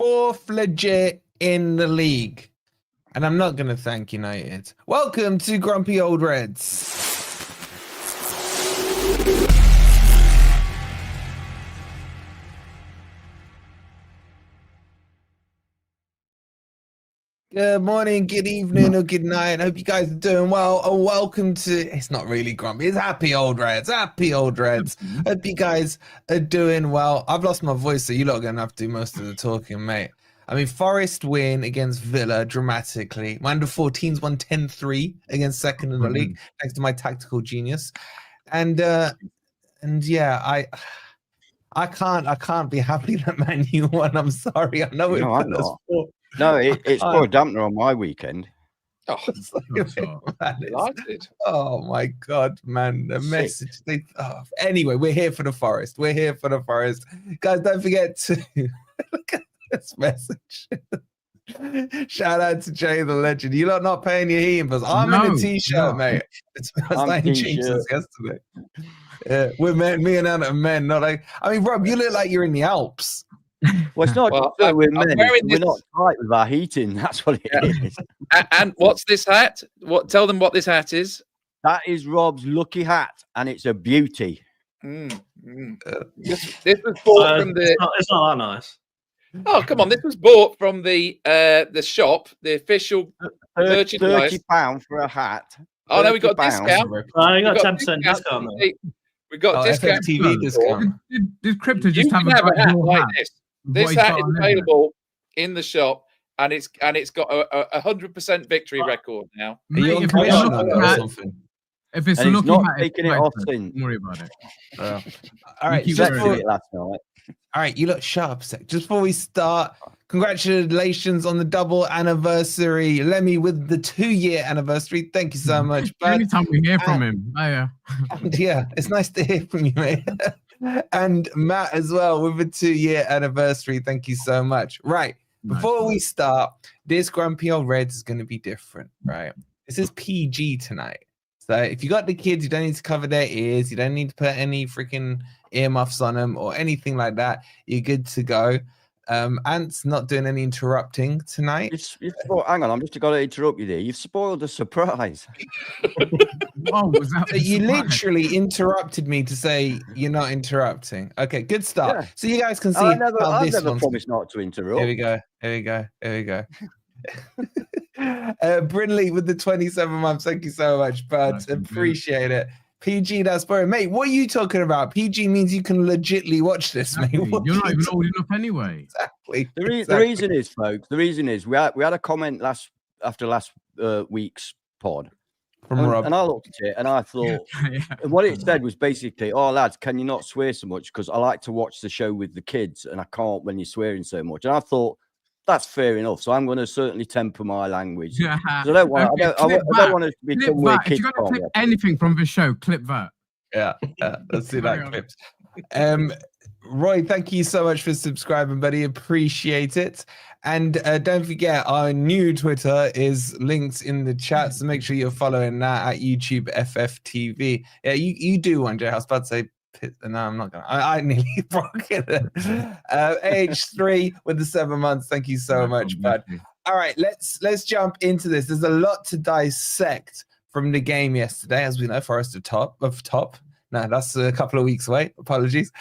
4th legit in the league. And I'm not going to thank United. Welcome to Grumpy Old Reds. Good morning, good evening, or good night. Hope you guys are doing well. And welcome to, it's not really grumpy, it's Happy Old Reds. Happy Old Reds. Hope you guys are doing well. I've lost my voice, so you lot are going to have to do most of the talking, mate. I mean, Forest win against Villa dramatically. My under 14s won 10-3 against second in the league, thanks to my tactical genius. And yeah, I can't be happy that Man U won. I'm sorry. I know I'm not. No, it's put a dampener on my weekend. Oh, oh my God, man. The message. Anyway, we're here for the Forest. We're here for the Forest. Guys, don't forget to look at this message. Shout out to Jay the Legend. You're not paying your heating bills. I'm in a t-shirt, mate. It's not changed since yesterday. Yeah, we're men, me and Anna are men, not like, I mean, Rob, you look like you're in the Alps. Well, it's not we're men. We're not tight with our heating. That's what it is. And what's this hat? Tell them what this hat is. That is Rob's lucky hat, and it's a beauty. This was bought from the. It's not that nice. Oh, come on! This was bought from the shop, the official £30 for a hat. Oh no, we got a discount. We got 10% discount. We got discount. FFTV discount. Did Crypto just have a hat like this? This hat is available in the shop, and it's got a 100% victory record now. Mate, if it's a lucky hat, taking it off since. Don't worry about it. All right, all right, you look sharp. Just before we start, congratulations on the double anniversary. Lemmy with the 2-year anniversary. Thank you so much. Anytime we hear from him. Yeah, it's nice to hear from you, mate. And Matt as well with a 2-year anniversary. Thank you so much. Right, before we start, this Grumpy Old Reds is going to be different, right? This is PG tonight. So if you got the kids, you don't need to cover their ears. You don't need to put any freaking earmuffs on them or anything like that. You're good to go. Ant's not doing any interrupting tonight. Hang on, I'm just going to interrupt you there. You've spoiled the surprise. Was that you literally interrupted me to say you're not interrupting. Okay, good start. Yeah. So you guys can see I've never promised not to interrupt. Here we go. Brinley with the 27 months. Thank you so much, bud. Appreciate it. PG, that's boring. Mate, what are you talking about? PG means you can legitly watch this, mate. You're not even old enough anyway. Exactly. The reason is, folks, we had a comment after last week's pod. From Rob. And I looked at it and I thought, what it said was basically, oh, lads, can you not swear so much? Because I like to watch the show with the kids and I can't when you're swearing so much. And I thought, that's fair enough. So I'm going to certainly temper my language. I don't want to be somewhere kids. If you're going to clip anything from the show, clip that. Yeah. Let's see that clip. Roy, thank you so much for subscribing, buddy. Appreciate it. And don't forget, our new Twitter is linked in the chat, so make sure you're following that at YouTube FFTV. Yeah, you do one, Jay. I was about to say, no, I'm not gonna. I nearly broke it. AH3 with the 7 months. Thank you so much, bud. All right, let's jump into this. There's a lot to dissect from the game yesterday, as we know. Forest of top. No, that's a couple of weeks away. Apologies,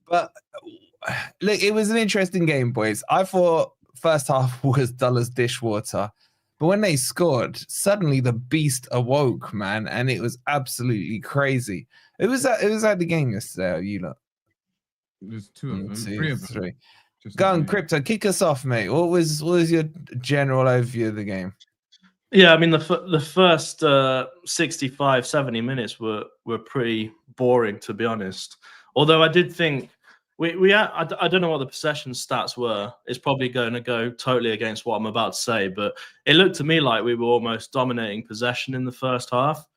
but look, it was an interesting game, boys. I thought first half was dull as dishwater, but when they scored, suddenly the beast awoke, man, and it was absolutely crazy. It was at the game yesterday, you lot. There's two of them, three of them. Three. Go on, Crypto, kick us off, mate. What was your general overview of the game? Yeah, I mean, the first 65, 70 minutes were pretty boring, to be honest. Although I did think I don't know what the possession stats were. It's probably going to go totally against what I'm about to say, but it looked to me like we were almost dominating possession in the first half,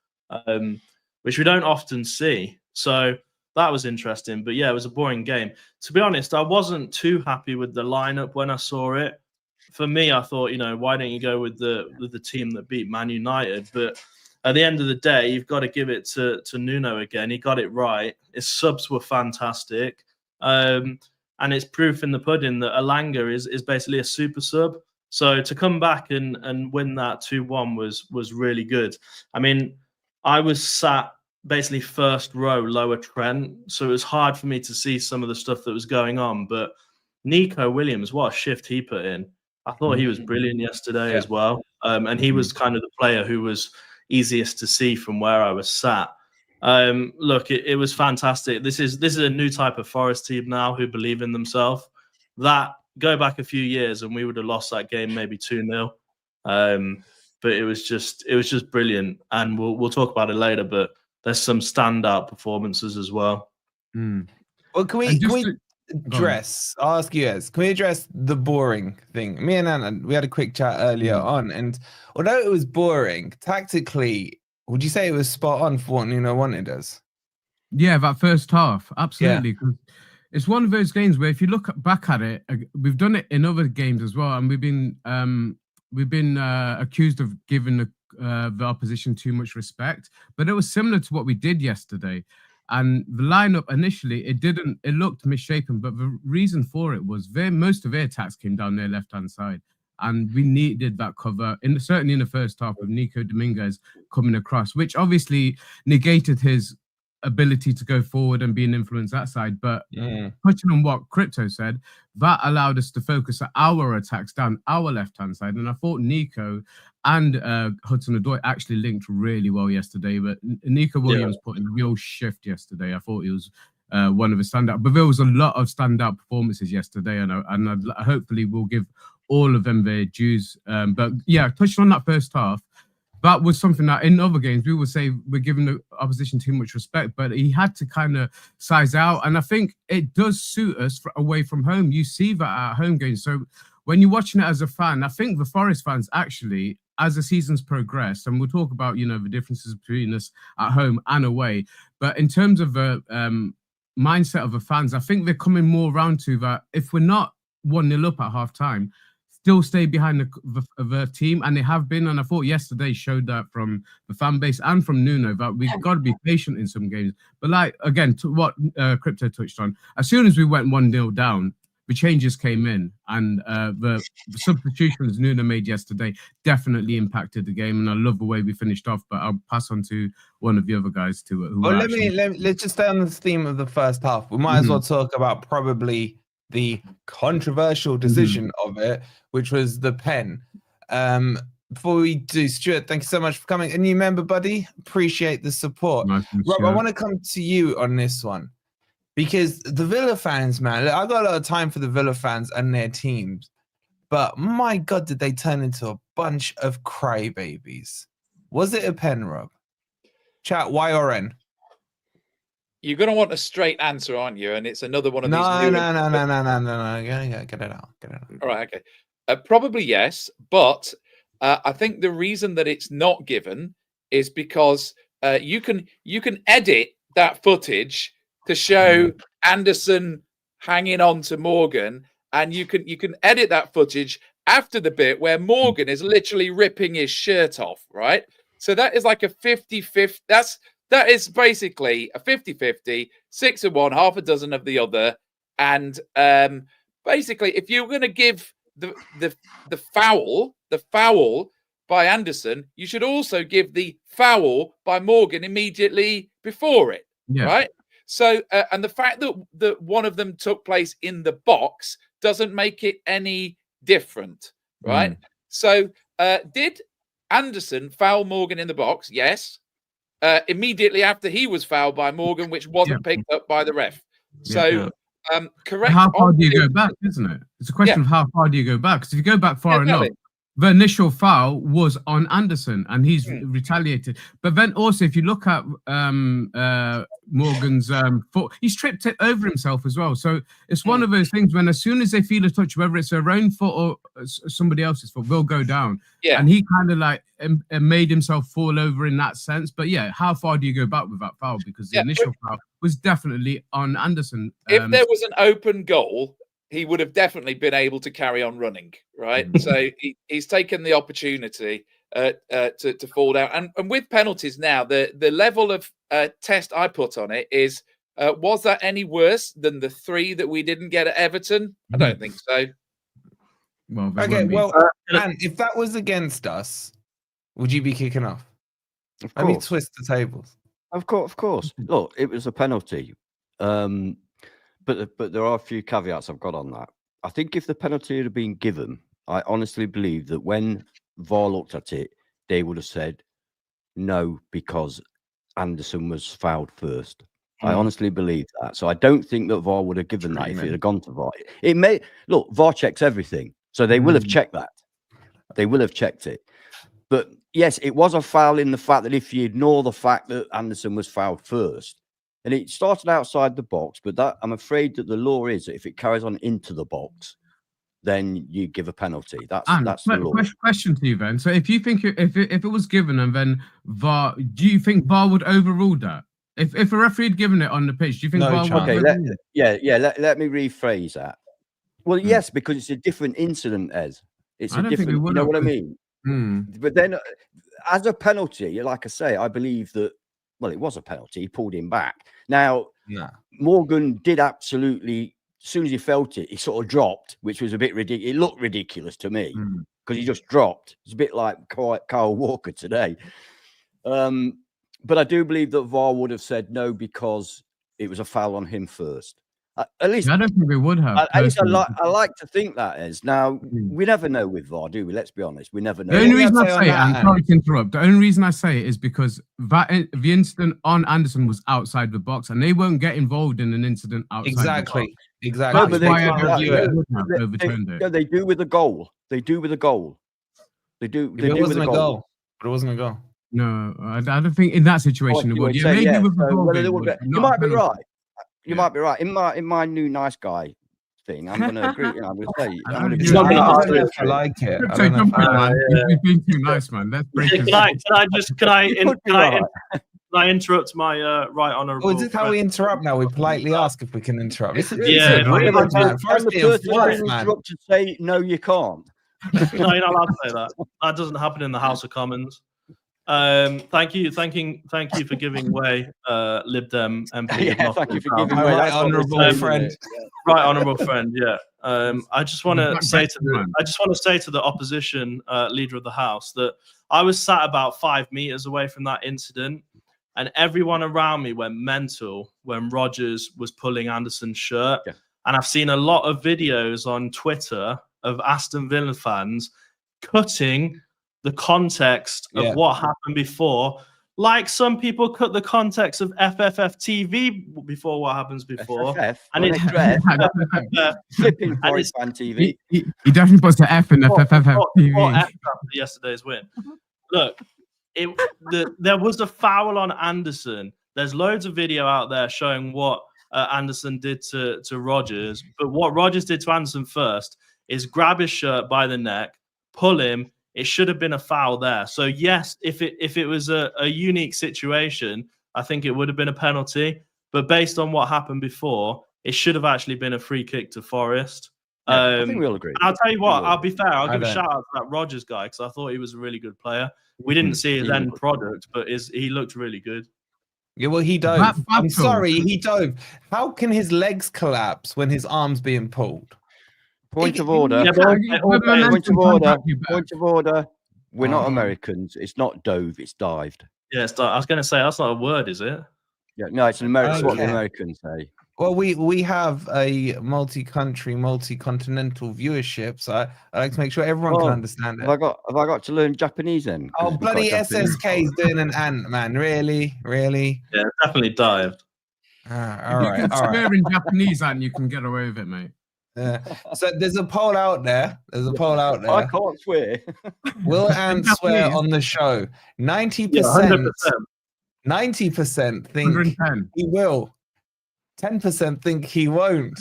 which we don't often see. So that was interesting. But yeah, it was a boring game. To be honest, I wasn't too happy with the lineup when I saw it. For me, I thought, why don't you go with the team that beat Man United? But at the end of the day, you've got to give it to Nuno again. He got it right. His subs were fantastic. And and it's proof in the pudding that Elanga is basically a super sub. So to come back and win that 2-1 was really good. I mean, I was sat basically first row, lower Trent, so it was hard for me to see some of the stuff that was going on. But Nico Williams, what a shift he put in. I thought he was brilliant yesterday as well. And he was kind of the player who was easiest to see from where I was sat. Look, it was fantastic. This is a new type of Forest team now who believe in themselves. That go back a few years and we would have lost that game maybe 2-0. But it was just brilliant. And we'll talk about it later, but there's some standout performances as well. Well, can we address? I'll ask you guys. Can we address the boring thing? Me and Anna, we had a quick chat earlier on, and although it was boring, tactically, would you say it was spot on for what Nuno wanted us? Yeah, that first half, absolutely. Yeah. It's one of those games where if you look back at it, we've done it in other games as well, and we've been accused of giving the opposition too much respect, but it was similar to what we did yesterday. And the lineup initially, it looked misshapen, but the reason for it was most of their attacks came down their left-hand side, and we needed that cover certainly in the first half with Nico Dominguez coming across, which obviously negated his ability to go forward and be an influence that side. But touching on what Crypto said, that allowed us to focus our attacks down our left-hand side. And I thought Nico and Hudson-Odoi actually linked really well yesterday. But Nico Williams put in a real shift yesterday. I thought he was one of the standout. But there was a lot of standout performances yesterday, and hopefully we'll give all of them their dues. But yeah, touching on that first half, that was something that in other games we would say we're giving the opposition too much respect, but he had to kind of size out. And I think it does suit us away from home. You see that at home games. So when you're watching it as a fan, I think the Forest fans actually, as the seasons progress, and we'll talk about, the differences between us at home and away, but in terms of the mindset of the fans, I think they're coming more around to that. If we're not 1-0 up at half time, still stay behind the team, and they have been. And I thought yesterday showed that from the fan base and from Nuno, that we've got to be patient in some games. But like, again, to what Crypto touched on, as soon as we went 1-0 down, the changes came in, and the substitutions Nuno made yesterday definitely impacted the game. And I love the way we finished off. But I'll pass on to one of the other guys let's just stay on the theme of the first half. We might as well talk about probably the controversial decision of it, which was the pen. Before we do, Stuart, thank you so much for coming. A new member, buddy. Appreciate the support. Nice. Rob, I want to come to you on this one, because the Villa fans, man, I got a lot of time for the Villa fans and their teams, but my God, did they turn into a bunch of crybabies? Was it a pen, Rob? Chat, Y or N? You're going to want a straight answer, aren't you? And it's another one of these. No. Get it out. All right, okay. Probably yes, but I think the reason that it's not given is because you can edit that footage to show Anderson hanging on to Morgan, and you can edit that footage after the bit where Morgan is literally ripping his shirt off, right? So that is like a 50-50. That is basically a 50-50, 6 of one, half a dozen of the other. And basically, if you're going to give the foul by Anderson, you should also give the foul by Morgan immediately before it, right? So, and the fact that one of them took place in the box doesn't make it any different, right? So, did Anderson foul Morgan in the box? Yes. Immediately after he was fouled by Morgan, which wasn't picked up by the ref. So, correct. How far do you go back, isn't it? It's a question of how far do you go back? Because if you go back far enough, the initial foul was on Anderson, and he's retaliated. But then also, if you look at Morgan's foot, he's tripped it over himself as well. So it's one of those things when as soon as they feel a touch, whether it's their own foot or somebody else's foot, they'll go down. And he kind of like made himself fall over in that sense. But yeah, how far do you go back with that foul? Because the initial foul was definitely on Anderson. If there was an open goal, he would have definitely been able to carry on running, right? So he's taken the opportunity to fall down. And with penalties now, the level of test I put on it is Was that any worse than the 3 that we didn't get at Everton? I don't think so. Well, Okay, well, and if that was against us, would you be kicking off? Of Let me course. twist the tables. Of course. Look, it was a penalty. But there are a few caveats I've got on that. I think if the penalty had been given, I honestly believe that when VAR looked at it, they would have said no because Anderson was fouled first. I honestly believe that. So I don't think that VAR would have given that if it had gone to VAR. It may look, VAR checks everything. So they will have checked that. They will have checked it. But yes, it was a foul in the fact that if you ignore the fact that Anderson was fouled first, and it started outside the box, but that I'm afraid that the law is that if it carries on into the box, then you give a penalty. That's the law. Question to you then. So if you think if it was given and then VAR, do you think VAR would overrule that? If a referee had given it on the pitch, do you think VAR would? Okay, let me rephrase that. Well, yes, because it's a different incident, Ez. It's a different. You know what I mean? But then, as a penalty, like I say, I believe that. Well, it was a penalty. He pulled him back. Now, Morgan did absolutely. As soon as he felt it, he sort of dropped, which was a bit ridiculous. It looked ridiculous to me because he just dropped. It's a bit like Kyle Walker today. But I do believe that VAR would have said no because it was a foul on him first. At least I don't think we would have. At least I like to think that is. Now, we never know with VAR, do we? Let's be honest. We never know. The only reason I say it, I'm sorry to interrupt. The only reason I say it is because the incident on Anderson was outside the box, and they won't get involved in an incident outside the box. Exactly. No, but overturned it. They do with a goal. They do with a goal. They do. It wasn't a goal. But it wasn't a goal. No, I don't think in that situation it would. Yeah, maybe with the goal. You might be right. You might be right. In my new nice guy thing, I'm going to agree. I'm going to say. I like it. You've been too nice, man. Let's break it. Can I interrupt my right honourable? Oh, is this how we interrupt now? We politely ask if we can interrupt. Say no, you can't. No, you're not allowed to say that. That doesn't happen in the House of Commons. Thank you for giving way, Lib Dem MP. Yeah, thank you for giving way. Right honourable friend. Right honourable friend. Yeah. I just want to say to the opposition leader of the House that I was sat about 5 meters away from that incident, and everyone around me went mental when Rodgers was pulling Anderson's shirt. Yeah. And I've seen a lot of videos on Twitter of Aston Villa fans cutting the context of what happened before, like some people cut the context of FFF TV before what happens before. FFF, and it's flipping Forest fan TV. He definitely puts the F in FFF TV. F after yesterday's win. Look, there was a foul on Anderson. There's loads of video out there showing what Anderson did to Rodgers, but what Rodgers did to Anderson first is grab his shirt by the neck, pull him. It should have been a foul there. So yes, if it was a unique situation, I think it would have been a penalty. But based on what happened before, it should have actually been a free kick to Forest. I think we'll agree. I'll tell you what, I'll be fair. I'll give a shout out to that Rodgers guy because I thought he was a really good player. We didn't see his end product, but he looked really good. Yeah, well, he dove. I'm sorry, he dove. How can his legs collapse when his arm's being pulled? Point of order. Point of order. We're not Americans. It's not dove. It's dived. Yeah, I was going to say that's not a word, is it? Yeah, no, it's an American. It's what the Americans say. Well, we have a multi-country, multi-continental viewership, so I like to make sure everyone can understand it. Have I got to learn Japanese then? Oh, bloody SSK's doing an ant, man! Really? Yeah, definitely dived. All right. You can swear in Japanese, and you can get away with it, mate. So there's a poll out there. I can't swear. Will Ant swear on the show? 90%. 90% think he will. 10% think he won't.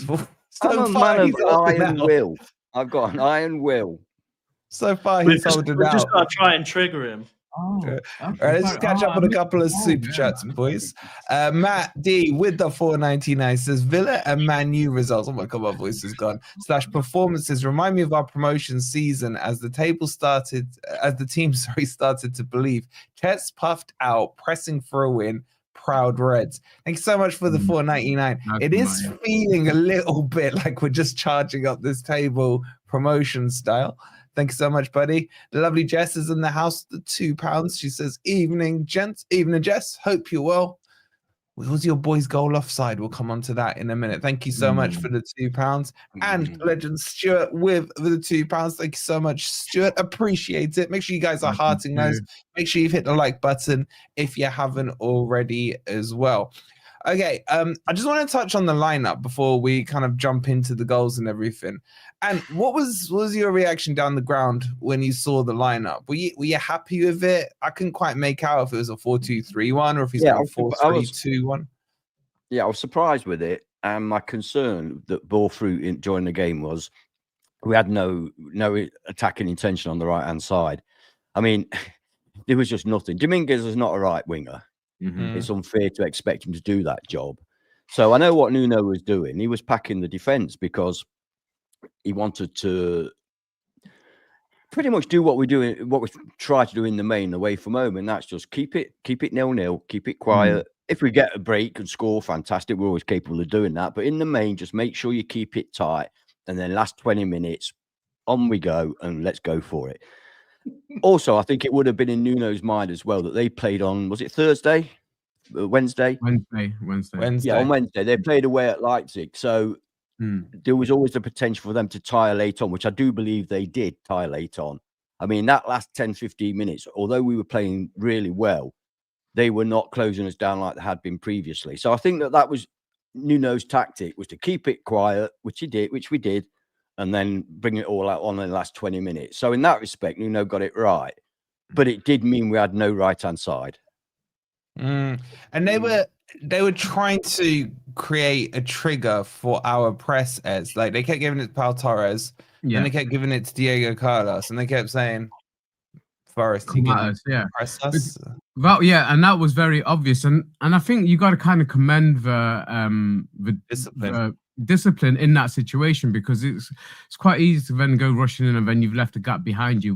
I'm a man of iron will. I've got an iron will. So far, he's holding out. We're just going to try and trigger him. All right, let's catch up on a couple of super chats, boys. Matt D with the 499 says Villa and Man U results. Oh my god, my voice is gone. / performances remind me of our promotion season as the team started to believe. Chest puffed out, pressing for a win. proud Reds. Thank you so much for the $4.99. It is feeling a little bit like we're just charging up this table promotion style. Thank you so much, buddy. The lovely Jess is in the house, the £2. She says, evening, gents. Evening, Jess. Hope you're well. Was your boy's goal offside? We'll come on to that in a minute. Thank you so much for the £2. And Legend Stuart with the £2. Thank you so much, Stuart. Appreciate it. Make sure you guys are hearting those. Make sure you've hit the like button if you haven't already as well. Okay, I just want to touch on the lineup before we kind of jump into the goals and everything. And what was your reaction down the ground when you saw the lineup? Were you happy with it? I couldn't quite make out if it was a 4-2-3-1 or if he's going 4-3-2-1. Yeah, I was surprised with it, and my concern that bore fruit during the game was we had no attacking intention on the right hand side. I mean, there was just nothing. Dominguez is not a right winger. It's unfair to expect him to do that job. So I know what Nuno was doing. He was packing the defense because he wanted to pretty much do what we try to do in the main away from home, and that's just keep it 0-0, keep it quiet. If we get a break and score, fantastic. We're always capable of doing that. But in the main, just make sure you keep it tight, and then last 20 minutes, on we go, and let's go for it. Also, I think it would have been in Nuno's mind as well that they played on, was it Thursday? Wednesday? Wednesday. Yeah, on Wednesday. They played away at Leipzig. So there was always the potential for them to tire late on, which I do believe they did tire late on. I mean, that last 10, 15 minutes, although we were playing really well, they were not closing us down like they had been previously. So I think that was Nuno's tactic, was to keep it quiet, which we did, and then bring it all out on in the last 20 minutes. So in that respect, Nuno got it right. But it did mean we had no right-hand side. And they were trying to create a trigger for our press as like they kept giving it to Pau Torres, and they kept giving it to Diego Carlos, and they kept saying, Forest, he can press us. Well, yeah, and that was very obvious. And I think you got to kind of commend the discipline in that situation, because it's quite easy to then go rushing in and then you've left a gap behind you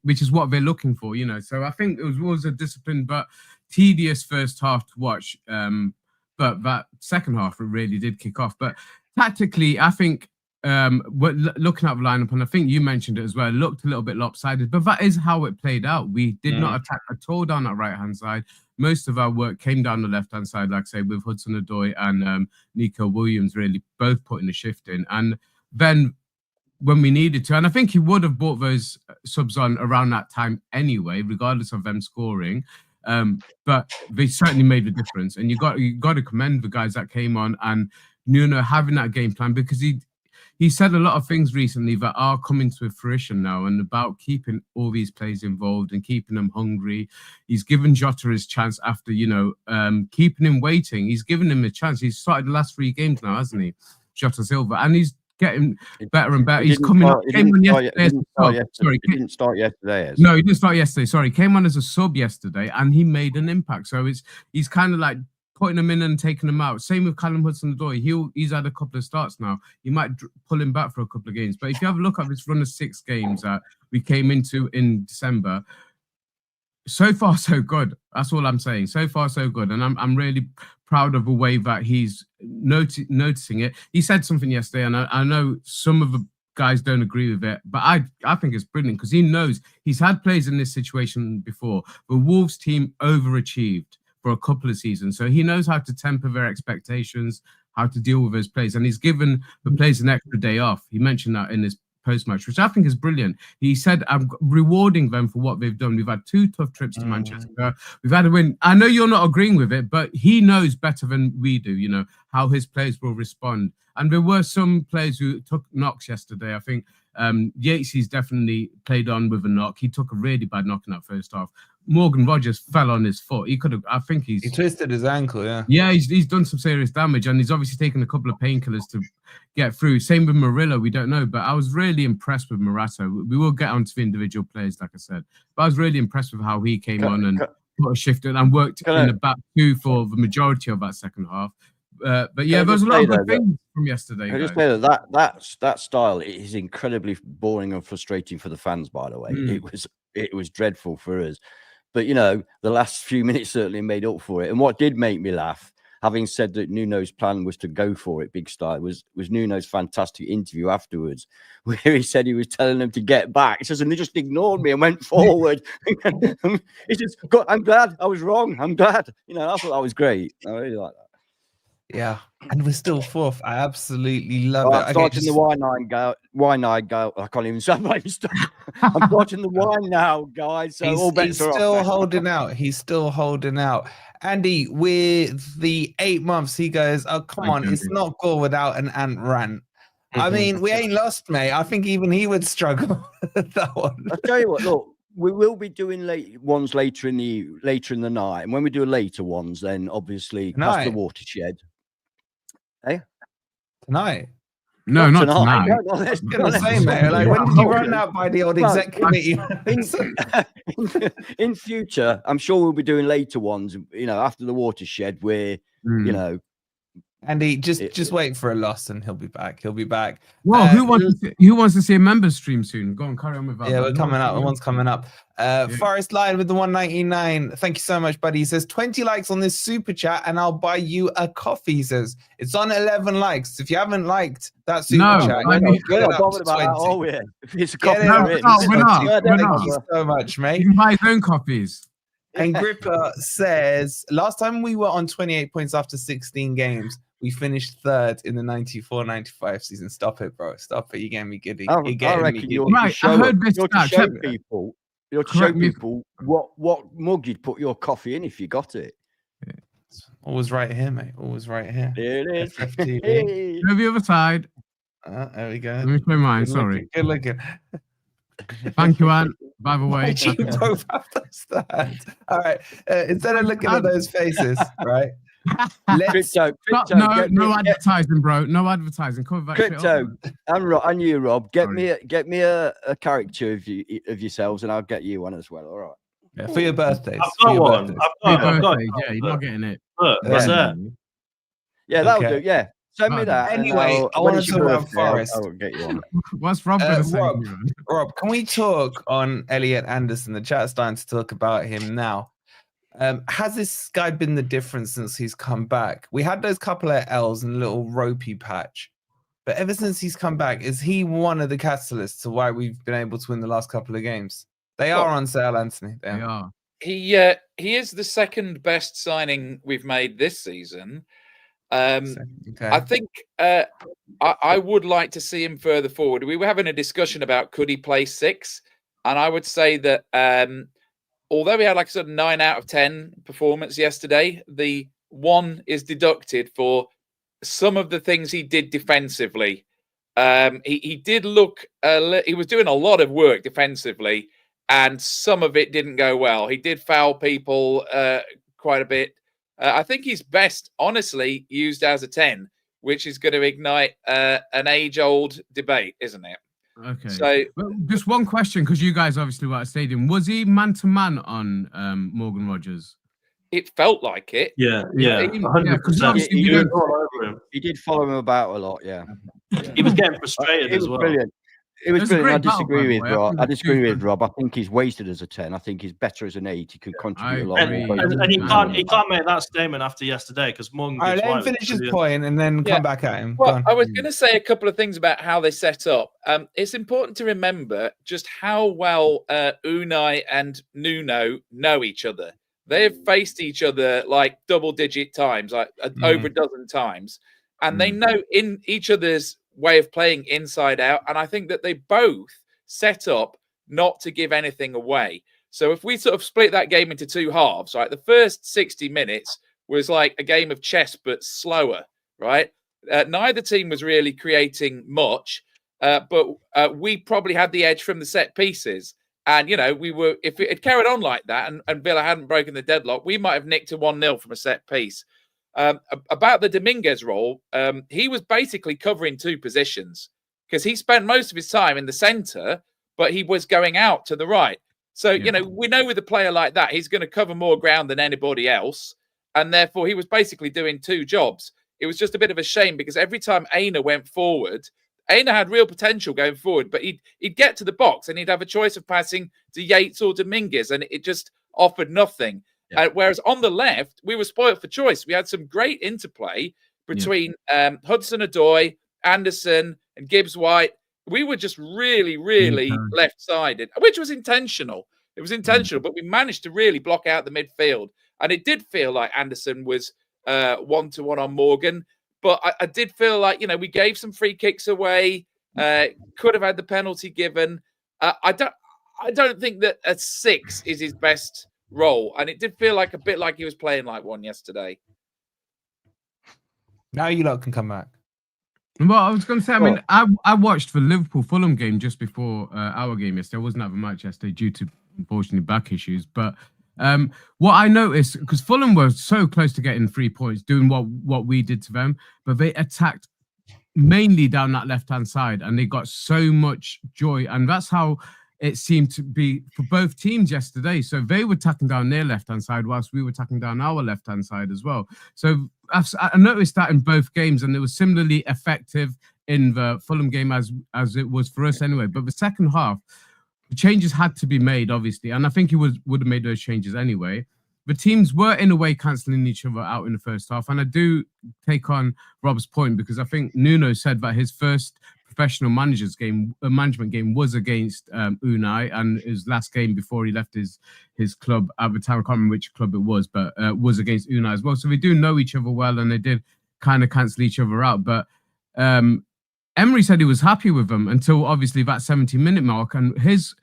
which is what they're looking for, you know. So I think it was a disciplined but tedious first half to watch, but that second half it really did kick off. But tactically, I think looking at the lineup, and I think you mentioned it as well, it looked a little bit lopsided, but that is how it played out. We did not attack at all down that right hand side. Most of our work came down the left-hand side, like I say, with Hudson-Odoi and Nico Williams really both putting the shift in. And then when we needed to, and I think he would have brought those subs on around that time anyway, regardless of them scoring. But they certainly made the difference. And you got to commend the guys that came on and Nuno having that game plan, because he said a lot of things recently that are coming to fruition now, and about keeping all these players involved and keeping them hungry. He's given Jota his chance after, keeping him waiting. He's given him a chance. He's started the last 3 games now, hasn't he, Jota Silva? And he's getting better and better. He's coming up. He didn't start yesterday. No, he didn't start yesterday. Sorry, came on as a sub yesterday, and he made an impact. So he's kind of like putting them in and taking them out. Same with Callum Hudson-Odoi. He's had a couple of starts now. You might pull him back for a couple of games. But if you have a look at this run of 6 games that we came into in December, so far so good. That's all I'm saying. So far so good, and I'm really proud of the way that he's noticing it. He said something yesterday, and I know some of the guys don't agree with it, but I think it's brilliant, because he knows he's had players in this situation before. The Wolves team overachieved for a couple of seasons, so he knows how to temper their expectations, how to deal with those players, and he's given the players an extra day off. He mentioned that in his post-match, which I think is brilliant. He said, I'm rewarding them for what they've done. We've had 2 tough trips to Manchester. We've had a win. I know you're not agreeing with it, but he knows better than we do, how his players will respond. And there were some players who took knocks yesterday. I think Yates, he's definitely played on with a knock. He took a really bad knock in that first half. Morgan Rogers fell on his foot. He twisted his ankle, yeah. Yeah, he's done some serious damage, and he's obviously taken a couple of painkillers to get through. Same with Murillo, we don't know, but I was really impressed with Morata. We will get onto the individual players, like I said, but I was really impressed with how he came on and put a shift in and worked in the back 2 for the majority of that second half. But yeah, there's a lot of good things from yesterday. I just say that style is incredibly boring and frustrating for the fans. By the way, it was dreadful for us. But, you know, the last few minutes certainly made up for it. And what did make me laugh, having said that Nuno's plan was to go for it big style, was Nuno's fantastic interview afterwards, where he said he was telling them to get back. He says, and they just ignored me and went forward. He says, I'm glad I was wrong. I'm glad. You know, I thought that was great. I really like that. Yeah, and we're still fourth. I absolutely love it. Starting the Y9 go. I can't even say my stop. I'm starting the wine now, guys. So all bets are still off. holding out. He's still holding out. Andy, with the 8 months, he goes, "Oh, come on, it's not GOR without an ant rant." I mean, we ain't lost, mate. I think even he would struggle with that one. I'll tell you what. Look, we will be doing late ones later in the night, and when we do later ones, then obviously past the watershed. Hey, tonight? No, not tonight. No, I was gonna say, mate. Like, when did you run out by the old exec committee? In future, I'm sure we'll be doing later ones. You know, after the watershed, where you know. Andy, just wait for a loss and he'll be back. He'll be back. Well, who wants to see a members stream soon? Go on, carry on with that. Yeah, we're coming up. One's coming up. Forest Lion with the 199. Thank you so much, buddy. He says 20 likes on this super chat and I'll buy you a coffee. He says it's on 11 likes. If you haven't liked that super chat, we're not bothered about that, are we? If it's a coffee, we're not. Thank you so much, mate. You can buy his own coffees. And Gripper says last time we were on 28 points after 16 games. We finished third in the 94-95 season. Stop it, bro. Stop it. You're getting me giddy. I reckon you're to show people what mug you'd put your coffee in if you got it. Always right here, mate. Always right here. There it is. FFTV. Go the other side. There we go. Let me show mine. Sorry. Good looking. Thank you, Anne. By the way, you both have those stats. All right. Instead of looking at those faces, right? Crypto, no advertising, bro. No advertising. Cover that Crypto, and you, Rob. Get me a caricature of yourselves, and I'll get you one as well. All right. Yeah, for your birthdays. I've got one. I've got yeah, you're not getting it. Look, what's that? Yeah, that'll do. Yeah. Send me that. Anyway, I want to talk about Forest. I'll get you one. What's Rob going to say? Rob, can we talk on Elliot Anderson? The chat's starting to talk about him now. Has this guy been the difference since he's come back? We had those couple of L's and a little ropey patch, but ever since he's come back, is he one of the catalysts to why we've been able to win the last couple of games? They are on sale, Anthony. They are. He is the second best signing we've made this season. I think I would like to see him further forward. We were having a discussion about could he play 6, and I would say that although he had like a sort of 9 out of 10 performance yesterday, the 1 is deducted for some of the things he did defensively. He did look, he was doing a lot of work defensively, and some of it didn't go well. He did foul people quite a bit. I think he's best, honestly, used as a 10, which is going to ignite an age-old debate, isn't it? Okay. So, just one question, because you guys obviously were at stadium. Was he man-to-man on Morgan Rogers? It felt like it. Yeah. 100%. He did follow him about a lot, yeah. He was getting frustrated as well. Brilliant. It was brilliant. I disagree with Rob. I think he's wasted as a 10. I think he's better as an 8. He could contribute a lot. And he can't make that statement after yesterday because Morgan. All right, let him finish his point and then come back at him. Well, I was going to say a couple of things about how they set up. It's important to remember just how well Unai and Nuno know each other. They have faced each other like double-digit times, like over a dozen times, and they know in each other's way of playing inside out, and I think that they both set up not to give anything away. So if we sort of split that game into 2 halves, right, the first 60 minutes was like a game of chess but slower, right? Neither team was really creating much, but we probably had the edge from the set pieces. And, you know, if it had carried on like that and Villa hadn't broken the deadlock, we might have nicked a 1-0 from a set piece. About the Dominguez role, he was basically covering 2 positions because he spent most of his time in the centre, but he was going out to the right. So, you know, we know with a player like that, he's going to cover more ground than anybody else. And therefore, he was basically doing 2 jobs. It was just a bit of a shame because every time Aina went forward, Aina had real potential going forward, but he'd get to the box and he'd have a choice of passing to Yates or Dominguez. And it just offered nothing. Yeah. Whereas on the left, we were spoilt for choice. We had some great interplay between Hudson-Odoi, Anderson, and Gibbs-White. We were just really, really left-sided, which was intentional. It was intentional, but we managed to really block out the midfield. And it did feel like Anderson was one-to-one on Morgan. But I did feel like, you know, we gave some free kicks away, could have had the penalty given. I don't think that a 6 is his best role. And it did feel like a bit like he was playing like one yesterday. Now you lot can come back. Well, I was going to say, I mean, I watched the Liverpool-Fulham game just before our game yesterday. I wasn't at the match yesterday due to, unfortunately, back issues. But what I noticed, because Fulham were so close to getting 3 points, doing what we did to them, but they attacked mainly down that left-hand side, and they got so much joy. And that's how it seemed to be for both teams yesterday. So they were attacking down their left-hand side whilst we were attacking down our left-hand side as well. So I noticed that in both games, and it was similarly effective in the Fulham game as it was for us anyway. But the second half, the changes had to be made, obviously, and I think he would have made those changes anyway. The teams were, in a way, cancelling each other out in the first half, and I do take on Rob's point, because I think Nuno said that his first professional management game was against Unai, and his last game before he left his club at the time, I can't remember which club it was, but was against Unai as well. So we do know each other well, and they did kind of cancel each other out. But Emery said he was happy with them until obviously that 70-minute mark, and his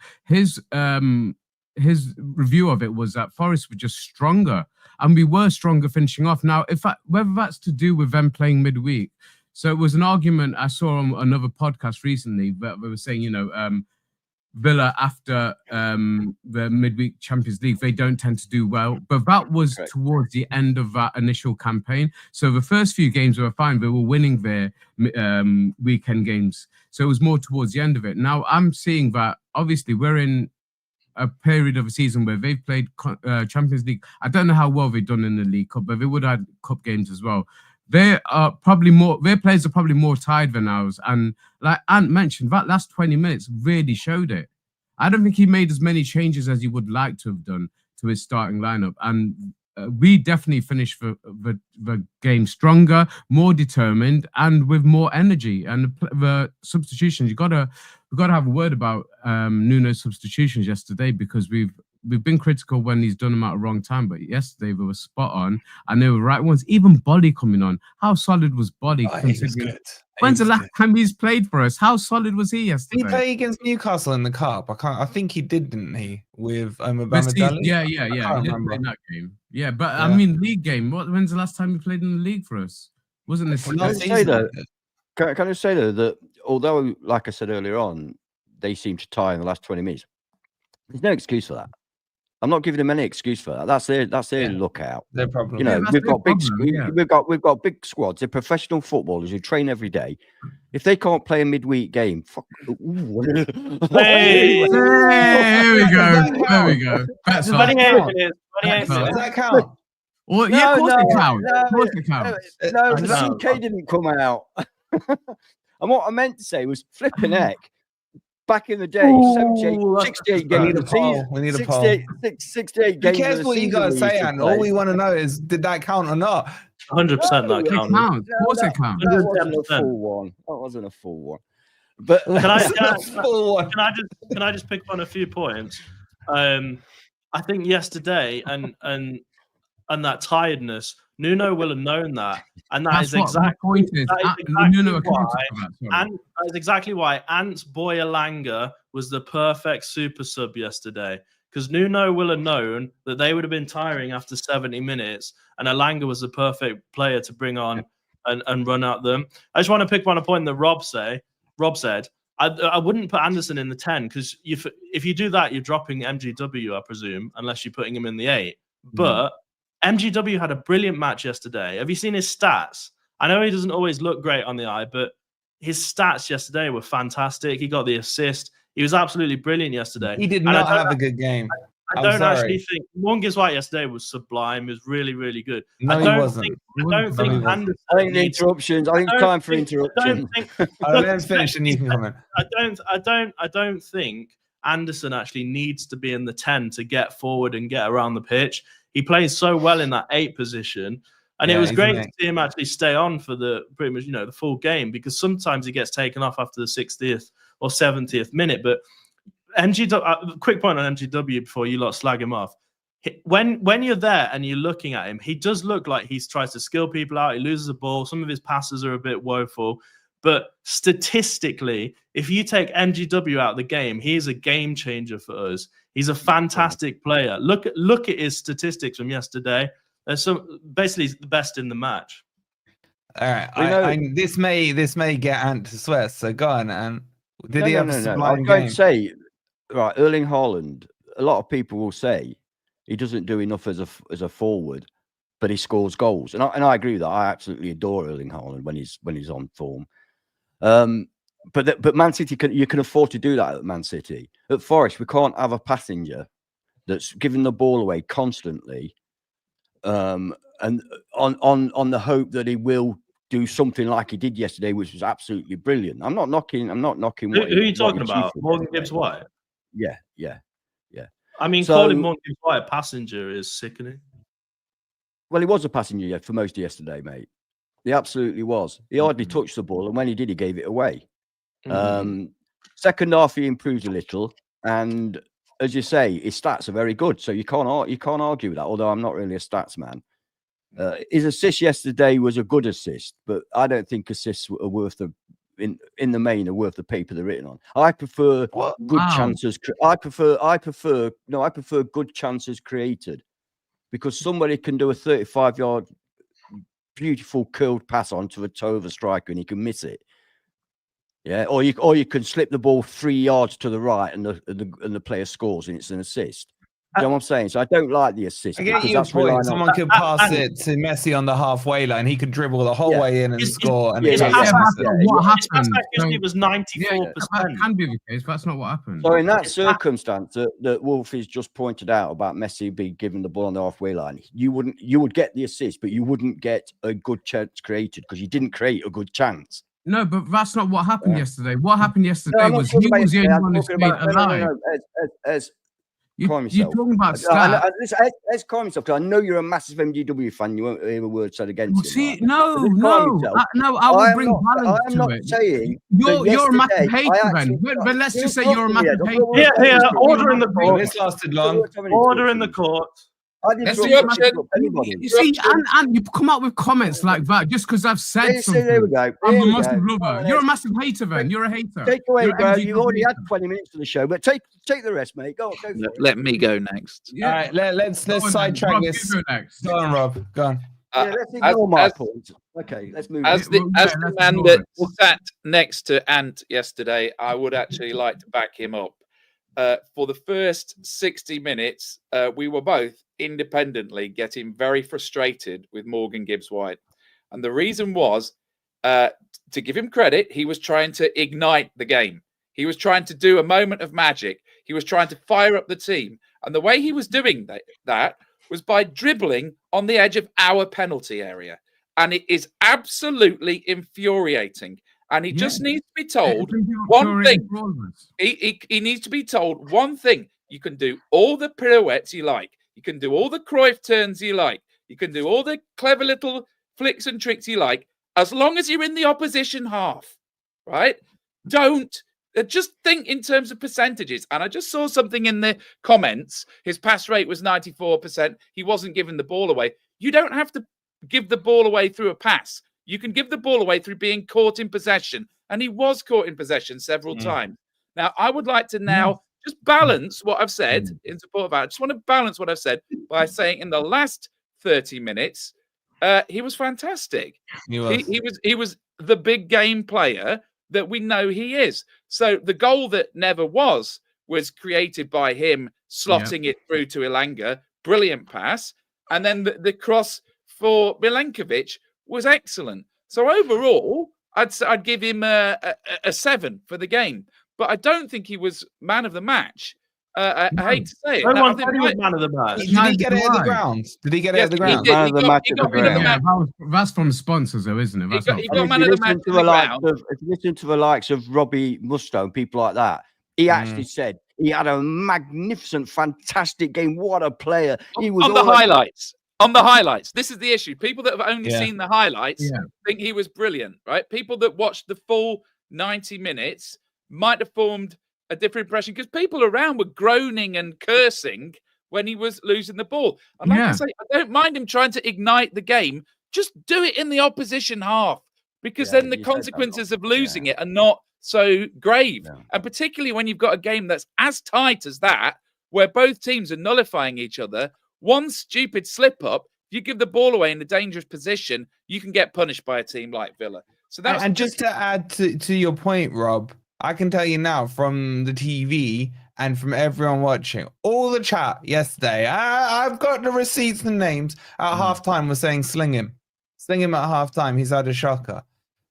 review of it was that Forest were just stronger, and we were stronger finishing off. Now, whether that's to do with them playing midweek. So it was an argument I saw on another podcast recently, but they were saying, you know, Villa after the midweek Champions League, they don't tend to do well. But that was towards the end of that initial campaign. So the first few games were fine. They were winning their weekend games. So it was more towards the end of it. Now I'm seeing that obviously we're in a period of a season where they've played Champions League. I don't know how well they've done in the League Cup, but they would have had cup games as well. Their players are probably more tired than ours. And like Ant mentioned, that last 20 minutes really showed it. I don't think he made as many changes as he would like to have done to his starting lineup. And we definitely finished the game stronger, more determined, and with more energy. And the substitutions, we've got to have a word about Nuno's substitutions yesterday, because we've been critical when he's done them at a wrong time, but yesterday they were spot on and they were right ones. Even Bolly coming on. How solid was Bolly? When's the last time he's played for us? How solid was he yesterday? Did he play against Newcastle in the Cup? I think he did, didn't he? With Obama. Yeah. He didn't play in that game. Yeah, but I mean, league game. When's the last time he played in the league for us? Wasn't this? Can I say though that although, like I said earlier on, they seem to tie in the last 20 minutes. There's no excuse for that. I'm not giving them any excuse for that. That's their lookout. Their problem. You know, we've got big squads. They're professional footballers who train every day. If they can't play a midweek game, fuck. Hey, there we go. That's does that count? Well, yeah, of course it counts. Of course it counts. No, the CK didn't come out. And what I meant to say was flipping heck. Back in the day, 68 games of the season. We need a poll. 68 games. Who cares what you got to say, and all we want to know is, did that count or not? 100% that counts. Of course it counts. That wasn't a full one. That wasn't a full one. But can I just pick on a few points? I think yesterday and that tiredness, Nuno will have known that, and that's exactly why Ant's boy Elanga was the perfect super sub yesterday, because Nuno will have known that they would have been tiring after 70 minutes, and Elanga was the perfect player to bring on and run at them. I just want to pick on a point that Rob said. I wouldn't put Anderson in the 10, because if you do that, you're dropping MGW, I presume, unless you're putting him in the 8. But MGW had a brilliant match yesterday. Have you seen his stats? I know he doesn't always look great on the eye, but his stats yesterday were fantastic. He got the assist. He was absolutely brilliant yesterday. He did not have a good game. I don't actually think Gibbs-White yesterday was sublime. It was really, really good. No, he wasn't. I don't think Anderson. I think the interruptions. I think time for interruptions. Let him finish and you can comment. I don't think Anderson actually needs to be in the 10 to get forward and get around the pitch. He plays so well in that 8 position. And it was great to see him actually stay on for the pretty much, the full game, because sometimes he gets taken off after the 60th or 70th minute. But MGW, quick point on MGW before you lot slag him off. When you're there and you're looking at him, he does look like he tries to skill people out. He loses the ball. Some of his passes are a bit woeful. But statistically, if you take MGW out of the game, he is a game changer for us. He's a fantastic player. Look at his statistics from yesterday. Basically, he's the best in the match. All right. This may get Ant to sweat. So go on, Ant. Did he have a sublime I'm going to say, right, Erling Haaland. A lot of people will say he doesn't do enough as a forward, but he scores goals, and I agree with that. I absolutely adore Erling Haaland when he's on form. But Man City you can afford to do that at Man City. At Forest, we can't have a passenger that's giving the ball away constantly, and on the hope that he will do something like he did yesterday, which was absolutely brilliant. I'm not knocking. Who are you talking about? Morgan Gibbs-White. Yeah. I mean, calling Morgan Gibbs-White a passenger is sickening. Well, he was a passenger for most of yesterday, mate. He absolutely was. He hardly touched the ball, and when he did, he gave it away. Second half, he improved a little, and as you say, his stats are very good. So you can't argue with that. Although I'm not really a stats man. His assist yesterday was a good assist, but I don't think assists are worth in the main are worth the paper they're written on. I prefer good chances. I prefer good chances created, because somebody can do a 35-yard beautiful curled pass onto a toe of a striker and he can miss it. Yeah, or you can slip the ball 3 yards to the right and the player scores and it's an assist. You know what I'm saying? So I don't like the assist. I get your point. Someone could pass it to Messi on the halfway line. He could dribble the whole way in and score. And what happened? It was 94%. That can be the case, but that's not what happened. So in that circumstance that Wolf has just pointed out about Messi being given the ball on the halfway line, you would get the assist, but you wouldn't get a good chance created because you didn't create a good chance. No, but that's not what happened yesterday. What happened yesterday was he was the only one who stayed alive. You're talking about stats. Let's calm yourself, because I know you're a massive MGW fan. You won't hear a word said against it. See, no, I will bring balance to it. I'm not saying you're a massive hater, then. But let's just say you're a massive hater. Yeah, order in the court. This lasted long. Order in the court. You see, and you come up with comments like that just because I've said something. There we go. I'm a massive lover. You're a massive hater, then. You're a hater. Take away, bro. You've already had 20 minutes of the show, but take the rest, mate. Go Let me go next. Yeah. All right, let's sidetrack this. Go on, Rob. Go on. Let's ignore my point. Okay, let's move. As the man that sat next to Ant yesterday, I would actually like to back him up. For the first 60 minutes, we were both independently getting very frustrated with Morgan Gibbs-White. And the reason was, to give him credit, he was trying to ignite the game. He was trying to do a moment of magic. He was trying to fire up the team. And the way he was doing that was by dribbling on the edge of our penalty area. And it is absolutely infuriating. And he just needs to be told one thing. He needs to be told one thing. You can do all the pirouettes you like. You can do all the Cruyff turns you like. You can do all the clever little flicks and tricks you like, as long as you're in the opposition half, right? Don't just think in terms of percentages. And I just saw something in the comments. His pass rate was 94%. He wasn't giving the ball away. You don't have to give the ball away through a pass. You can give the ball away through being caught in possession. And he was caught in possession several times. Now, I would like to just balance what I've said in support of that. I just want to balance what I've said by saying in the last 30 minutes, he was fantastic. He was the big game player that we know he is. So the goal that never was created by him slotting it through to Elanga. Brilliant pass. And then the cross for Milenkovic was excellent. So overall, I'd give him a 7 for the game. But I don't think he was man of the match. I hate to say it. No one said he was man of the match. Did he get it at the ground? Did he get it at the ground? Man of the match at the ground. That's from sponsors, though, isn't it? He got man of the match at the ground. If you listen to the likes of Robbie Musto and people like that, he actually said He had a magnificent, fantastic game. What a player. He was on the highlights. On the highlights. This is the issue. People that have only seen the highlights think he was brilliant, right? People that watched the full 90 minutes might have formed a different impression because people around were groaning and cursing when he was losing the ball. And like I say, I don't mind him trying to ignite the game. Just do it in the opposition half, because then the consequences of losing it are not so grave. And particularly when you've got a game that's as tight as that, where both teams are nullifying each other, one stupid slip up, you give the ball away in a dangerous position, you can get punished by a team like Villa. So that's and just to add to your point, Rob, I can tell you now from the TV and from everyone watching, all the chat yesterday, I've got the receipts and names at halftime was saying sling him at halftime. He's had a shocker.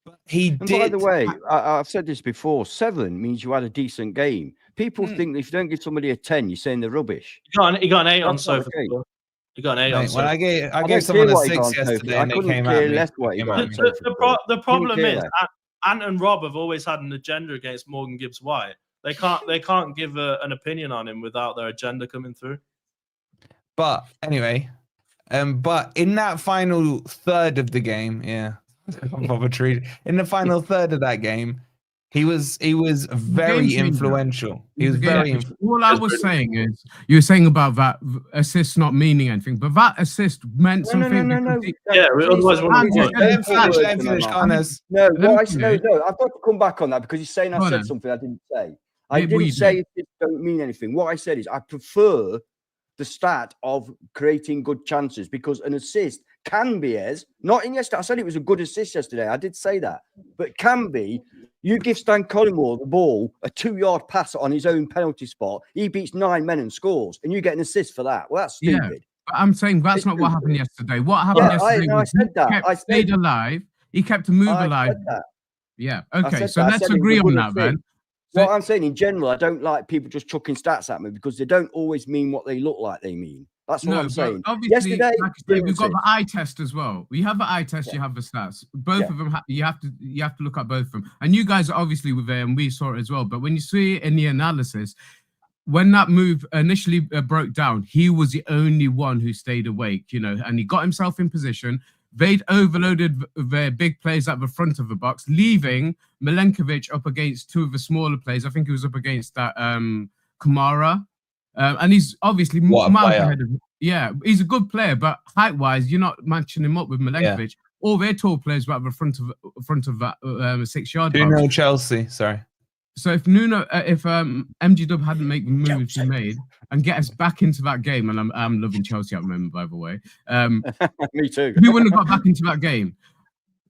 But he did. By the way, I've said this before, 7 means you had a decent game. People think that if you don't give somebody a 10, you're saying they're rubbish. He got an 8 on Sofa. He got an 8 on Sofa. When I gave someone a 6 yesterday and they came at me. The problem is, Ant and Rob have always had an agenda against Morgan Gibbs-White. They can't give an opinion on him without their agenda coming through. But anyway, but in that final third of the game, in the final third of that game, he was very influential. He was very influential. All I was saying is, you were saying about that assist not meaning anything, but that assist meant something. No. Yeah, otherwise, I've got to come back on that because he's saying I said something I didn't say. I didn't say it don't mean anything. What I said is I prefer the stat of creating good chances, because an assist can be not in yesterday. I said it was a good assist yesterday. I did say that, but can be. You give Stan Collymore the ball, a 2-yard pass on his own penalty spot. He beats 9 men and scores, and you get an assist for that. Well, that's stupid. Yeah, but I'm saying that's not what happened yesterday. What happened yesterday was he stayed alive. He kept a move alive. Yeah. Okay. So let's agree on that, then. What I'm saying in general, I don't like people just chucking stats at me because they don't always mean what they look like they mean. That's what I'm saying. Obviously, yesterday, we've got the eye test as well. We have the eye test. You have the stats. Both of them. You have to look at both of them. And you guys are obviously with them. We saw it as well. But when you see it in the analysis, when that move initially broke down, he was the only one who stayed awake. And he got himself in position. They'd overloaded their big plays at the front of the box, leaving Milenkovic up against 2 of the smaller plays. I think he was up against that Kamara. And he's obviously miles ahead of him. Yeah, he's a good player, but height-wise, you're not matching him up with Milenkovic. All their tall players were at the front of that 6-yard box. Nuno Chelsea, sorry. So if MG Dub hadn't made the moves he made and get us back into that game, and I'm loving Chelsea at the moment, by the way. Me too. We wouldn't have got back into that game.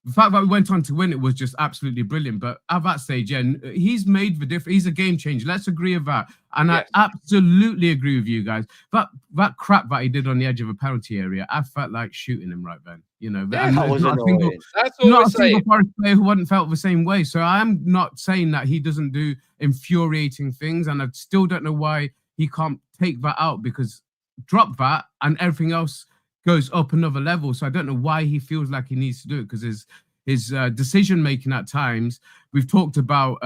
The fact that we went on to win it was just absolutely brilliant. But at that stage, he's made the difference. He's a game changer. Let's agree with that. And I absolutely agree with you guys. That crap that he did on the edge of a penalty area, I felt like shooting him right then. Not a single Forest player who hadn't felt the same way. So I'm not saying that he doesn't do infuriating things, and I still don't know why he can't take that out, because drop that and everything else goes up another level. So I don't know why he feels like he needs to do it, because his decision making at times. We've talked about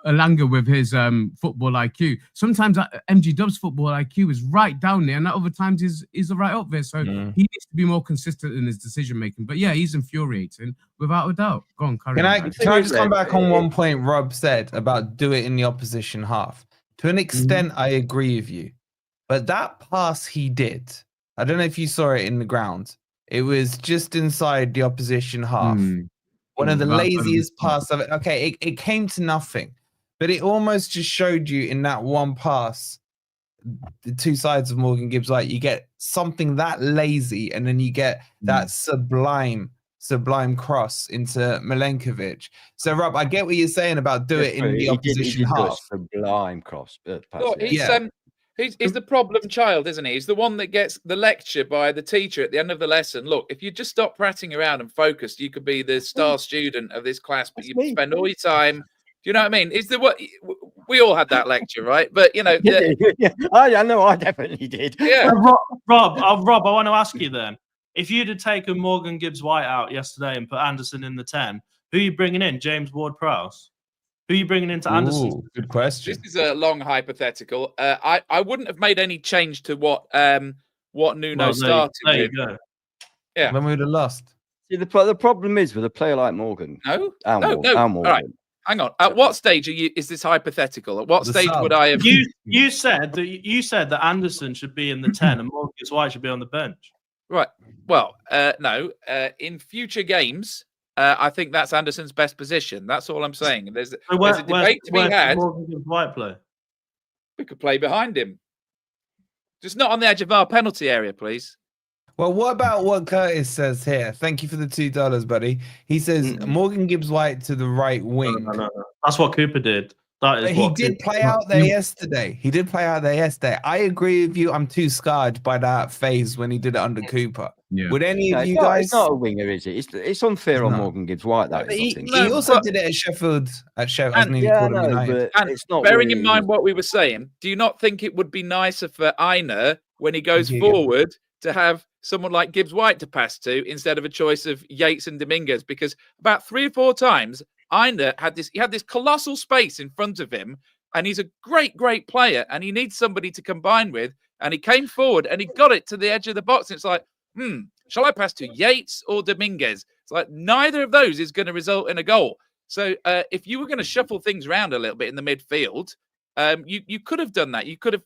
Elanga with his football IQ. Sometimes MG Dub's football IQ is right down there, and at other times is right up there. So he needs to be more consistent in his decision making. But yeah, he's infuriating without a doubt. Go on, carry on. Can I just come back on one point Rob said about do it in the opposition half? To an extent, I agree with you. But that pass he did, I don't know if you saw it in the ground. It was just inside the opposition half. One of the laziest passes of it. Okay, it came to nothing. But it almost just showed you in that one pass, the two sides of Morgan Gibbs-White. You get something that lazy, and then you get that sublime cross into Milenkovic. So, Rob, I get what you're saying about do it in the opposition half. Sublime cross. He's the problem child, isn't he? He's the one that gets the lecture by the teacher at the end of the lesson. Look, if you just stop prattling around and focused, you could be the star student of this class, but you spend all your time. Do you know what I mean? Is what we all had that lecture, right? But I know I definitely did. Yeah, Rob, I want to ask you then: if you'd have taken Morgan Gibbs-White out yesterday and put Anderson in the 10, who are you bringing in? James Ward-Prowse? Who are you bringing into Anderson? Ooh, good question. This is a long hypothetical. I wouldn't have made any change to what Nuno started there with. You go. Yeah. Then we would have lost. See, the problem is with a player like Morgan. No. Morgan. All right. Hang on. At what stage is this hypothetical? At what stage would I have? You said that Anderson should be in the 10 and Morgan Gibbs-White should be on the bench. Right. Well, no. In future games, I think that's Anderson's best position. That's all I'm saying. There's a debate to be had. Morgan Gibbs-White play? We could play behind him. Just not on the edge of our penalty area, please. Well, what about what Curtis says here? Thank you for the $2, buddy. He says Morgan Gibbs-White to the right wing. No. That's what Cooper did. He did play out there yesterday. I agree with you. I'm too scarred by that phase when he did it under Cooper. Yeah. Would any of you guys? It's not a winger, is it? It's unfair on Morgan Gibbs-White. That He also did it at Sheffield. But it's not. Bearing in mind what we were saying, do you not think it would be nicer for Aina when he goes forward to have someone like Gibbs-White to pass to instead of a choice of Yates and Dominguez? Because about 3 or 4 times, Aina had this colossal space in front of him, and he's a great player, and he needs somebody to combine with. And he came forward and he got it to the edge of the box. And it's like, shall I pass to Yates or Dominguez? It's like neither of those is going to result in a goal. So if you were going to shuffle things around a little bit in the midfield, you could have done that. You could have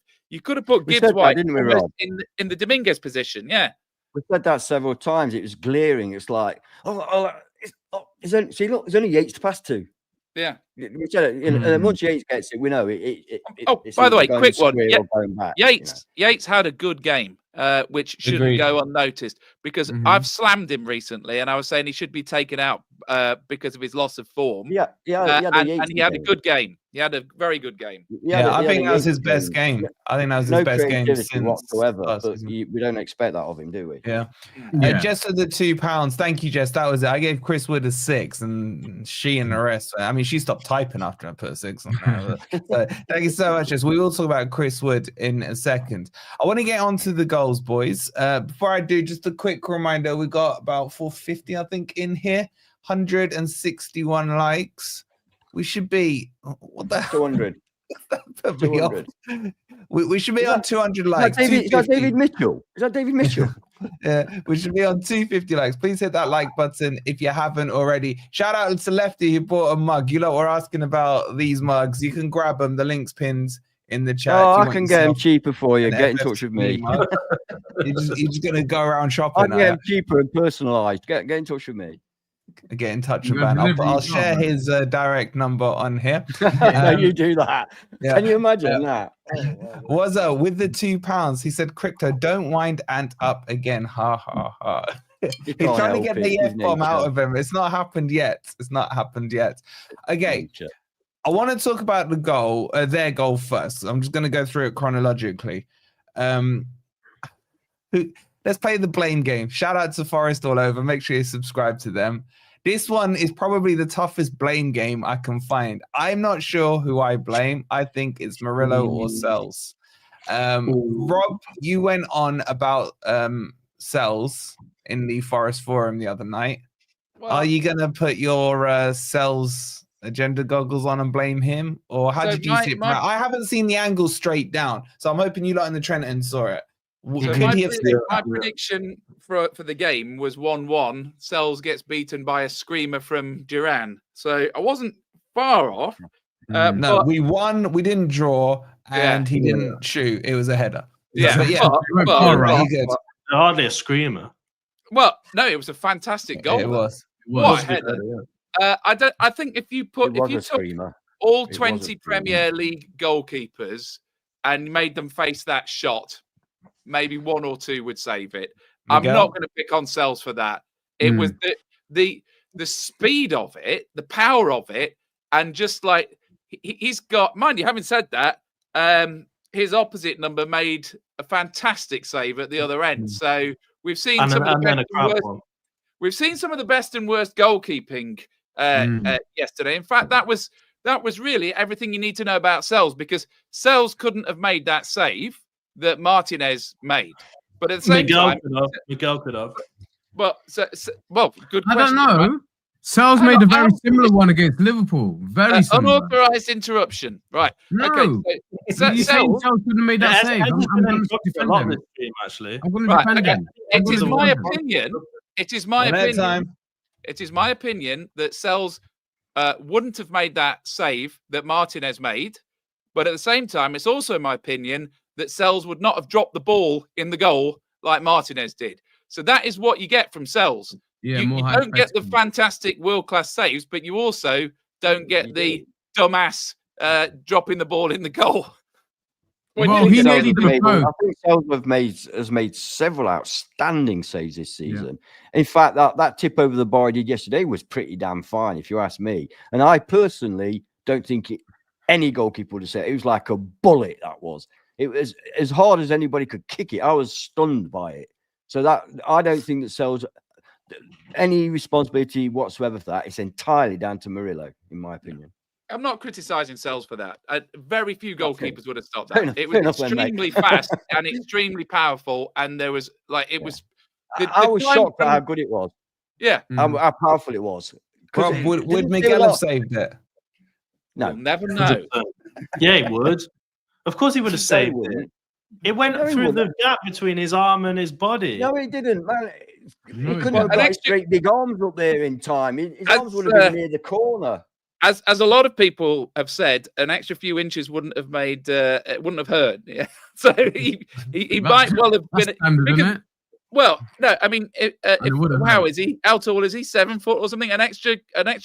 put Gibbs-White in the Dominguez position. Yeah. We said that several times. It was glaring. It's like, there's only Yates to pass to. Yeah. We said it. And once Yates gets it, we know it. By the way, quick one. Yates had a good game, which shouldn't go unnoticed because I've slammed him recently, and I was saying he should be taken out because of his loss of form. And he had a good game. He had a very good game. I think that was his best game. I think that was his best game since whatsoever. But we don't expect that of him, do we? Yeah. Just for the £2, thank you, Jess. That was it. I gave Chris Wood a 6, and she and the rest. I mean, she stopped typing after I put a 6 on her. So thank you so much, Jess. We will talk about Chris Wood in a second. I want to get on to the goals, boys. Before I do, just a quick reminder: we got about 450, I think, in here. 161 likes. We should be 200. 200. We should be on 200 likes. Is that David Mitchell? Yeah, we should be on 250 likes. Please hit that like button if you haven't already. Shout out to Lefty who bought a mug. You lot were asking about these mugs. You can grab them. The link's pinned in the chat. I can get them cheaper for you. Get in touch with me. You're just going to go around shopping. I can get them cheaper and personalised. Get in touch with me. Get in touch with that. I'll share his direct number on here. You do that. Yeah. Can you imagine that? Was with the £2? He said, "Crypto, don't wind Ant up again." Ha ha ha. He's trying to get the F-bomb out of him. It's not happened yet. Okay. I want to talk about the goal, their goal first. I'm just going to go through it chronologically. Let's play the blame game. Shout out to Forest all over. Make sure you subscribe to them. This one is probably the toughest blame game I can find. I'm not sure who I blame. I think it's Murillo or Sells. Rob, you went on about Sells in the Forest Forum the other night. Well, are you going to put your Sells agenda goggles on and blame him? Or how did you see it? I haven't seen the angle straight down, so I'm hoping you lot in the Trenton saw it. So my prediction for the game was 1-1. Sells gets beaten by a screamer from Durán. So I wasn't far off. No, we won. We didn't draw, and he didn't shoot. It was a header. Yeah, but hardly a screamer. Well, no, it was a fantastic goal. It was. What a header! I think if you took all 20 Premier League goalkeepers and made them face that shot, maybe 1 or 2 would save it. I'm not going to pick on Sells for that. It was the speed of it, the power of it, and just like he's got. Mind you, having said that, his opposite number made a fantastic save at the other end. So we've seen we've seen some of the best and worst goalkeeping yesterday. In fact, that was really everything you need to know about Sells, because Sells couldn't have made that save that Martinez made, but at the same time, Miguel could have. Well, good question. I don't know. Sells made a very similar one against Liverpool. Very similar. Unauthorized interruption. Right. No. Okay. So, You saying Sells should have made that save? I'm going to defend him. Actually, I'm going to defend him. It is my opinion. It is my opinion. It is my opinion that Sells wouldn't have made that save that Martinez made, but at the same time, it's also my opinion that Sells would not have dropped the ball in the goal like Martinez did. So that is what you get from Sells. Yeah, you don't get the fantastic world-class saves, but you also don't get the dumbass dropping the ball in the goal. I think Sells has made several outstanding saves this season. Yeah. In fact, that tip over the bar he did yesterday was pretty damn fine, if you ask me. And I personally don't think any goalkeeper would have said it. It was like a bullet, that was. It was as hard as anybody could kick it. I was stunned by it. So that I don't think that Sells any responsibility whatsoever for that. It's entirely down to Murillo, in my opinion. I'm not criticizing Sells for that. Very few goalkeepers would have stopped that. It was extremely fast and extremely powerful, and there was I was shocked at how good it was. Yeah, how powerful it was. Well, would Miguel have saved it? No, we'll never know. Yeah, he would. Of course, he would have saved it. It went through the gap between his arm and his body. No, it didn't, man. He couldn't have got his great big arms up there in time. His arms would have been near the corner. As a lot of people have said, an extra few inches wouldn't have made it wouldn't have hurt. Yeah, so he might well have been. Well, no, I mean, how is he? How tall is he? 7 foot or something? An extra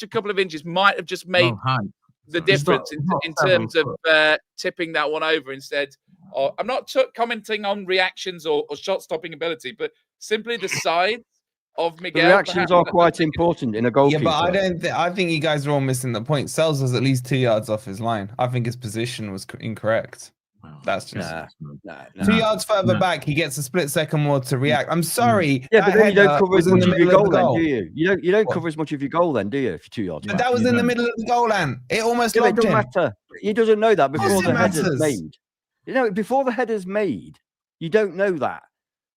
couple of inches might have just made the difference in terms of tipping that one over instead. I'm not commenting on reactions or shot stopping ability, but simply the size of Miguel. The reactions are quite important in a goalkeeper. Yeah, but I think you guys are all missing the point. Sells was at least 2 yards off his line. I think his position was incorrect. That's just 2 yards further back. He gets a split second more to react. I'm sorry. Yeah, but then you don't cover as much of your goal, then, do you? You don't cover as much of your goal, then, do you? If you're 2 yards back. But that was in the middle of the goal, Ant. It almost locked him. It doesn't matter. He doesn't know that before the header's made. You know, before the header's made, you don't know that.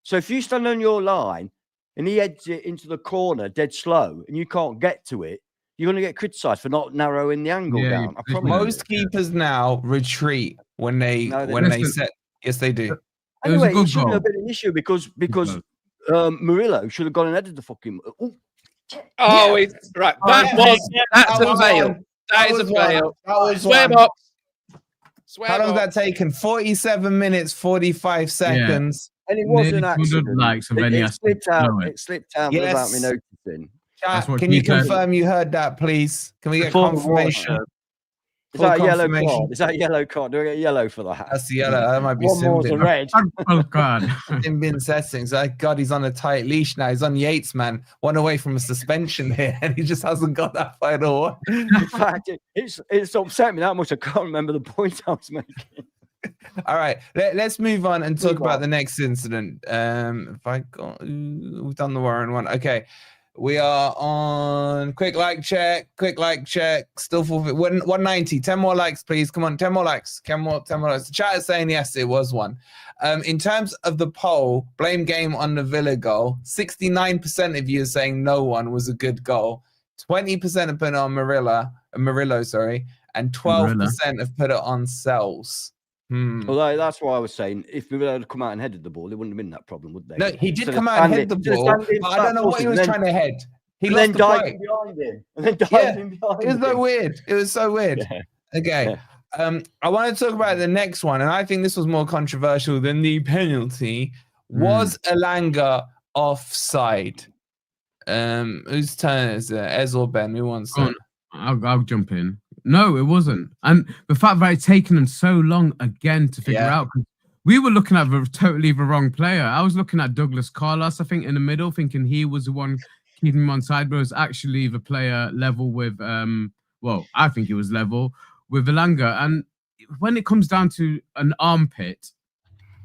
So if you stand on your line and he heads it into the corner dead slow and you can't get to it, you're going to get criticised for not narrowing the angle down. I promise. Most keepers now retreat when they set. Yes, they do. Anyway, it shouldn't have been an issue because Murillo should have gone and headed the fucking. Right. That's a fail. That is a fail. Swear box. How long has that taken? 47 minutes, 45 seconds. And it was an accident. It slipped out without me noticing. Can you confirm you heard that, please? Can we get confirmation? Is that a yellow card? Is that a yellow card? Do I get yellow for that? That's the yellow. That might be One red. Oh, God. In bin settings. God, he's on a tight leash now. He's on Yates, man. One away from a suspension here, and he just hasn't got that final one. In fact, it's upset me that much. I can't remember the point I was making. All right, let's move on and talk about the next incident. We've done the Warren one. Okay. We are on quick like check, still forfeit 190. 10 more likes, please. Come on, 10 more likes. 10 more likes. The chat is saying yes, it was one. In terms of the poll, blame game on the Villa goal. 69% of you are saying no one was a good goal. 20% have put it on Murillo, and 12% have put it on Sells. Well, that's why I was saying if we had come out and headed the ball, it wouldn't have been that problem, would they? No, he did come out and head the ball, but I don't know what he was trying to head. He lost the play. Behind him. And then dived in behind him. It was so weird. It was so weird. Yeah. Okay. Yeah. I want to talk about the next one, and I think this was more controversial than the penalty. Was Elanga offside? Whose turn is it? Ez or Ben? Who wants to? I'll jump in. No, it wasn't. And the fact that it's taken them so long again to figure out, we were looking at totally the wrong player. I was looking at Douglas Carlos, I think, in the middle, thinking he was the one keeping him on side, but it was actually the player level with, I think he was level with Elanga. And when it comes down to an armpit,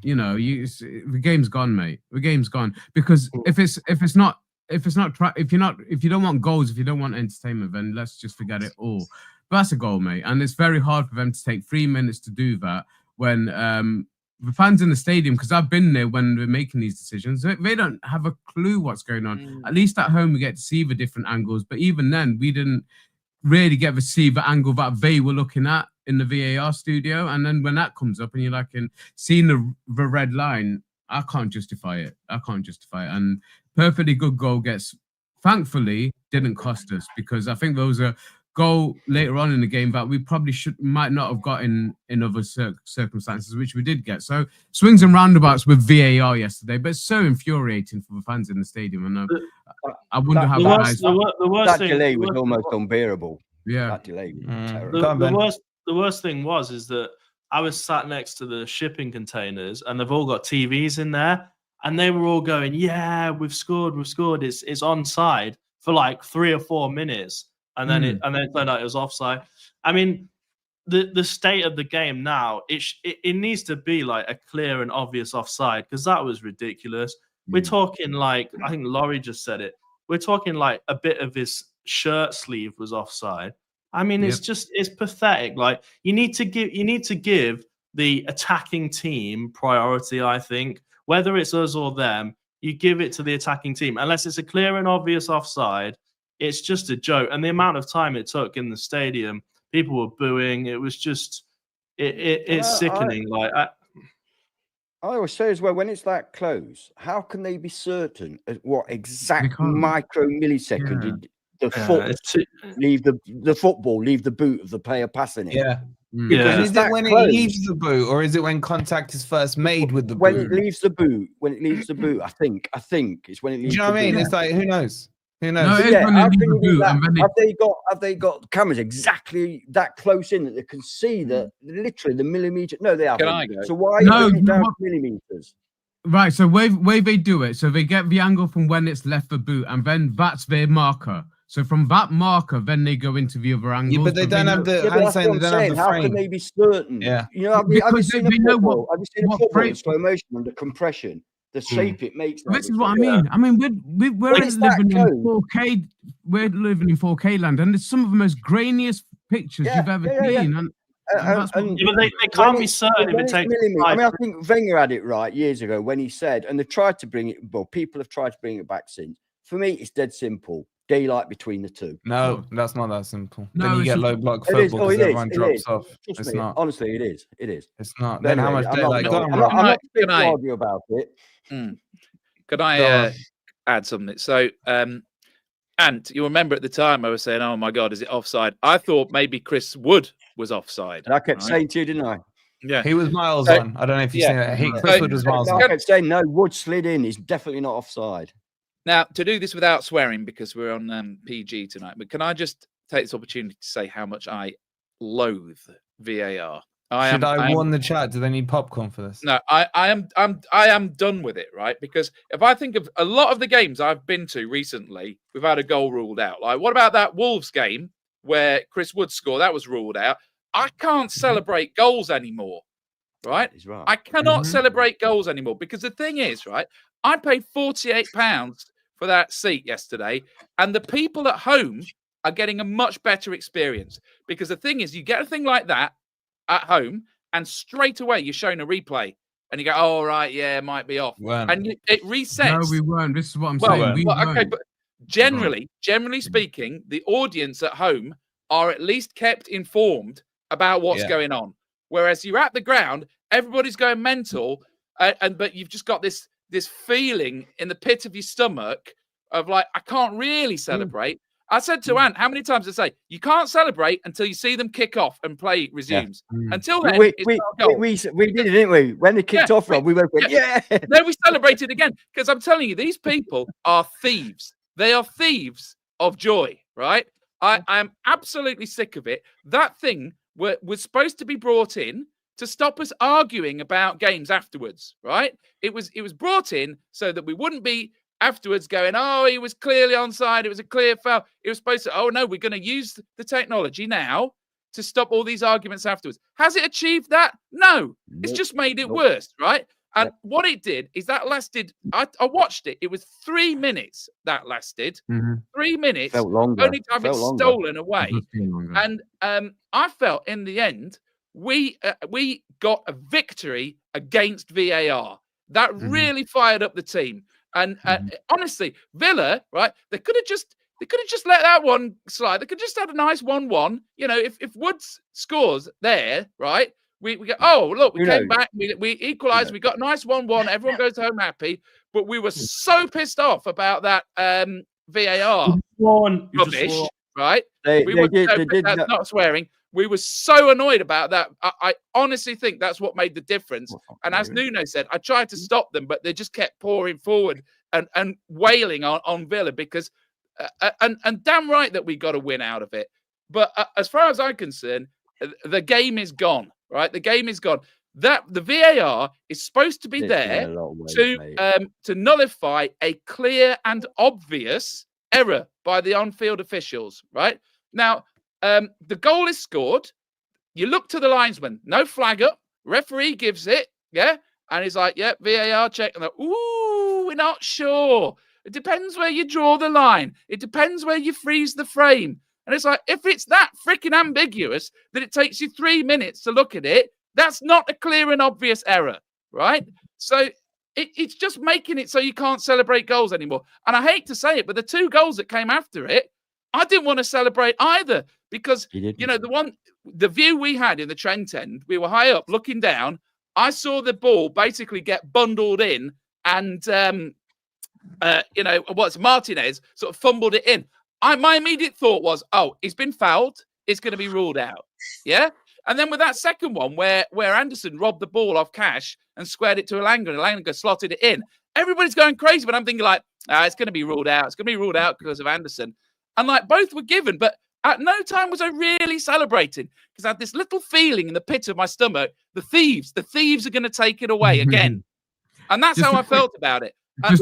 you know, the game's gone, mate. The game's gone. Because if you don't want goals, if you don't want entertainment, then let's just forget it all. But that's a goal, mate. And it's very hard for them to take 3 minutes to do that when the fans in the stadium, because I've been there when we're making these decisions, they don't have a clue what's going on. At least at home we get to see the different angles, but even then we didn't really get to see the angle that they were looking at in the VAR studio. And then when that comes up and you're like, seeing the red line, I can't justify it. And perfectly good goal thankfully didn't cost us, because I think there was a goal later on in the game that we probably might not have gotten in other circumstances, which we did get. So swings and roundabouts with VAR yesterday, but it's so infuriating for the fans in the stadium. And I wonder how that delay was almost unbearable. Yeah, that delay was terrible. The worst thing is that I was sat next to the shipping containers, and they've all got TVs in there, and they were all going, "Yeah, we've scored. It's onside," for like 3 or 4 minutes. And then it turned out it was offside. I mean, the state of the game now, it needs to be like a clear and obvious offside, because that was ridiculous. We're talking like, I think Laurie just said it, we're talking like a bit of his shirt sleeve was offside. I mean, it's pathetic. Like, you need to give the attacking team priority, I think. Whether it's us or them, you give it to the attacking team. Unless it's a clear and obvious offside, it's just a joke. And the amount of time it took in the stadium, people were booing. It was just, it's sickening. I always say as well, when it's that close, how can they be certain at what exact micro millisecond did the football leave the boot of the player passing it? Yeah. Is it when it leaves the boot, or is it when contact is first made with the boot? When it leaves the boot, I think it's when it leaves. Do you know what I mean? It's like, who knows? Who knows? No, have they got cameras exactly that close in that they can see that literally the millimeter? No, they haven't. So why are you down millimeters? Right. So way they do it, so they get the angle from when it's left the boot, and then that's their marker. So from that marker, then they go into the other angles. Yeah, but they don't have the. I'm saying they don't have the frame. How can they be certain? Yeah. You know, have you seen a football in slow motion under compression? The shape it makes. This is what I mean. I mean, we're living in 4K. We're living in 4K land, and it's some of the most grainiest pictures you've ever seen. And they can't be certain if it takes. I mean, I think Wenger had it right years ago when he said, and they've tried to bring it. Well, people have tried to bring it back since. For me, it's dead simple. Daylight between the two. No, that's not that simple. Then you get low block football because everyone drops off. It's not. Honestly, it is. It's not. Then how much daylight? I'm not going to argue about it. Could I add something? So, Ant, you remember at the time I was saying, "Oh my God, is it offside?" I thought maybe Chris Wood was offside. And I kept saying to you, didn't I? Yeah, he was miles on. I don't know if you've seen it. Chris Wood was miles on. I kept saying no. Wood slid in. He's definitely not offside. Now, to do this without swearing, because we're on PG tonight, but can I just take this opportunity to say how much I loathe VAR? Should I warn the chat? Do they need popcorn for this? No, I am done with it, right? Because if I think of a lot of the games I've been to recently, we've had a goal ruled out. Like, what about that Wolves game where Chris Wood scored? That was ruled out. I can't celebrate goals anymore, right? He's right. I cannot celebrate goals anymore, because the thing is, right, I paid £48 for that seat yesterday, and the people at home are getting a much better experience, because the thing is, you get a thing like that at home, and straight away you're shown a replay, and you go, "Oh, right, yeah, it might be off," and it resets. No, we weren't. This is what I'm saying. Okay, but generally speaking, the audience at home are at least kept informed about what's going on. Whereas you're at the ground, everybody's going mental, but you've just got this feeling in the pit of your stomach of like, I can't really celebrate. I said to Ant, how many times I say, you can't celebrate until you see them kick off and play resumes. Until then, we did it, didn't we? When they kicked off, we went, Then we celebrated again, because I'm telling you, these people are thieves. They are thieves of joy, right? I am absolutely sick of it. That thing was supposed to be brought in to stop us arguing about games afterwards, right? It was brought in so that we wouldn't be afterwards going, "Oh, he was clearly onside. It was a clear foul." It was supposed to, "Oh no, we're going to use the technology now to stop all these arguments afterwards." Has it achieved that? No. It's just made it worse, right? And what it did is that lasted, I watched it. It was 3 minutes that lasted. 3 minutes. Felt longer. Only to have it stolen away. And I felt in the end, we got a victory against VAR. That really fired up the team. And honestly, Villa, right? They could have just let that one slide. They could just had a nice 1-1. You know, if Woods scores there, right? We go, oh, look, we came back, we equalized, we got a nice 1-1, everyone goes home happy. But we were so pissed off about that VAR rubbish, right? Not swearing. We were so annoyed about that. I honestly think that's what made the difference. And as Nuno said, I tried to stop them, but they just kept pouring forward and wailing on Villa because, and damn right that we got a win out of it. But as far as I'm concerned, the game is gone, right? The game is gone. That the VAR is supposed to be there to nullify a clear and obvious error by the on-field officials, right? Now, the goal is scored. You look to the linesman, no flag up. Referee gives it, yeah, and he's like, "Yeah, VAR check." And they're, "Ooh, we're not sure. It depends where you draw the line. It depends where you freeze the frame." And it's like, if it's that freaking ambiguous that it takes you 3 minutes to look at it, that's not a clear and obvious error, right? So it's just making it so you can't celebrate goals anymore. And I hate to say it, but the 2 goals that came after it, I didn't want to celebrate either because, you know, the view we had in the Trent end, we were high up looking down. I saw the ball basically get bundled in and, you know, Martinez sort of fumbled it in. My immediate thought was, oh, he's been fouled. It's going to be ruled out. Yeah. And then with that second one where Anderson robbed the ball off Cash and squared it to Elanga and Elanga slotted it in, everybody's going crazy. But I'm thinking like, it's going to be ruled out. It's going to be ruled out because of Anderson. And like both were given, but at no time was I really celebrating because I had this little feeling in the pit of my stomach. The thieves are going to take it away again. And that's how I felt about it. He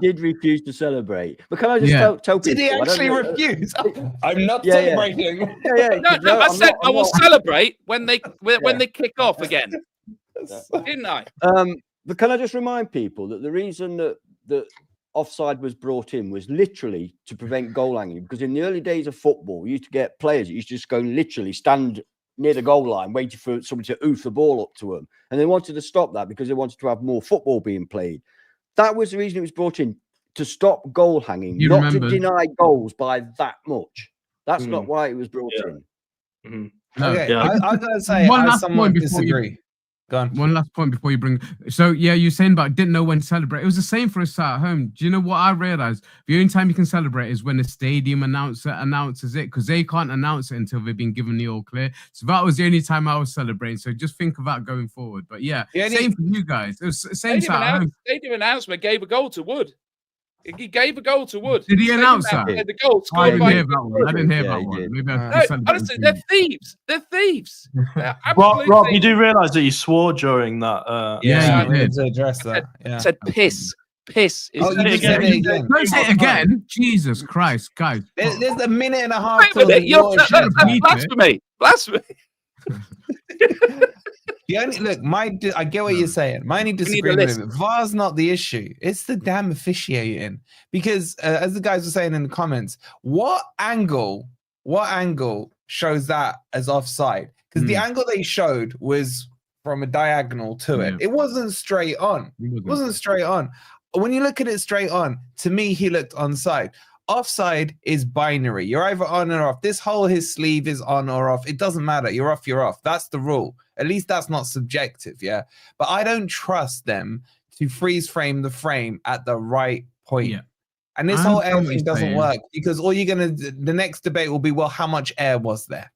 did refuse to celebrate. But can I just tell people? Did he actually refuse? I'm not celebrating. No, I said I will celebrate when they kick off again. Didn't I? But can I just remind people that the reason that offside was brought in was literally to prevent goal hanging, because in the early days of football, you used to get players that used to just go and literally stand near the goal line waiting for somebody to oof the ball up to them. And they wanted to stop that because they wanted to have more football being played. That was the reason it was brought in, to stop goal hanging, to deny goals by that much. That's not why it was brought in. Okay, I'm going to say, I somewhat disagree. Go on. One last point before you bring. So you're saying about didn't know when to celebrate. It was the same for us at home. Do you know what I realized? The only time you can celebrate is when the stadium announcer announces it, because they can't announce it until they've been given the all clear. So that was the only time I was celebrating. So just think of that going forward. But same for you guys. It was the same. Stadium announcement gave a goal to Wood. He gave a goal to Wood. Did he announce that? The goal I didn't hear that one. I didn't hear that one. Maybe honestly, they're thieves. They're thieves. Rob, you do realise that you swore during that? You did to address that. Said piss. Piss. Don't say it again. Jesus Christ, guys. There's a minute and a half. Blasphemy. Blasphemy. I get what you're saying. My only disagreement with it, VAR's not the issue. It's the damn officiating. Because as the guys were saying in the comments, what angle shows that as offside? Because the angle they showed was from a diagonal to it. It wasn't straight on. It wasn't straight on. When you look at it straight on, to me, he looked onside. Offside is binary. You're either on or off. His sleeve is on or off. It doesn't matter. You're off, you're off. That's the rule. At least that's not subjective, yeah? But I don't trust them to freeze frame the frame at the right point. Yeah. And this whole air thing doesn't work, because the next debate will be, well, how much air was there?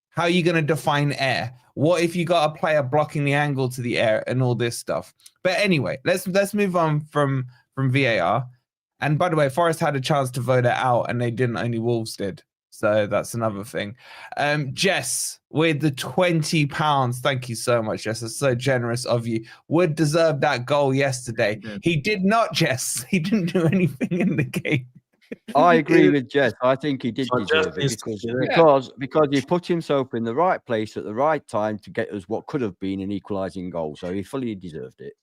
How are you going to define air? What if you got a player blocking the angle to the air and all this stuff? But anyway, let's move on from VAR. And by the way, Forest had a chance to vote it out and they didn't, only Wolves did. So that's another thing. Jess, with the £20, thank you so much, Jess. That's so generous of you. Wood deserved that goal yesterday. He did not, Jess. He didn't do anything in the game. I agree with Jess. I think he did deserve it because he put himself in the right place at the right time to get us what could have been an equalising goal. So he fully deserved it.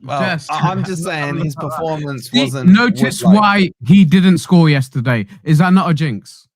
Well, I'm just saying his performance wasn't. Notice why he didn't score yesterday. Is that not a jinx?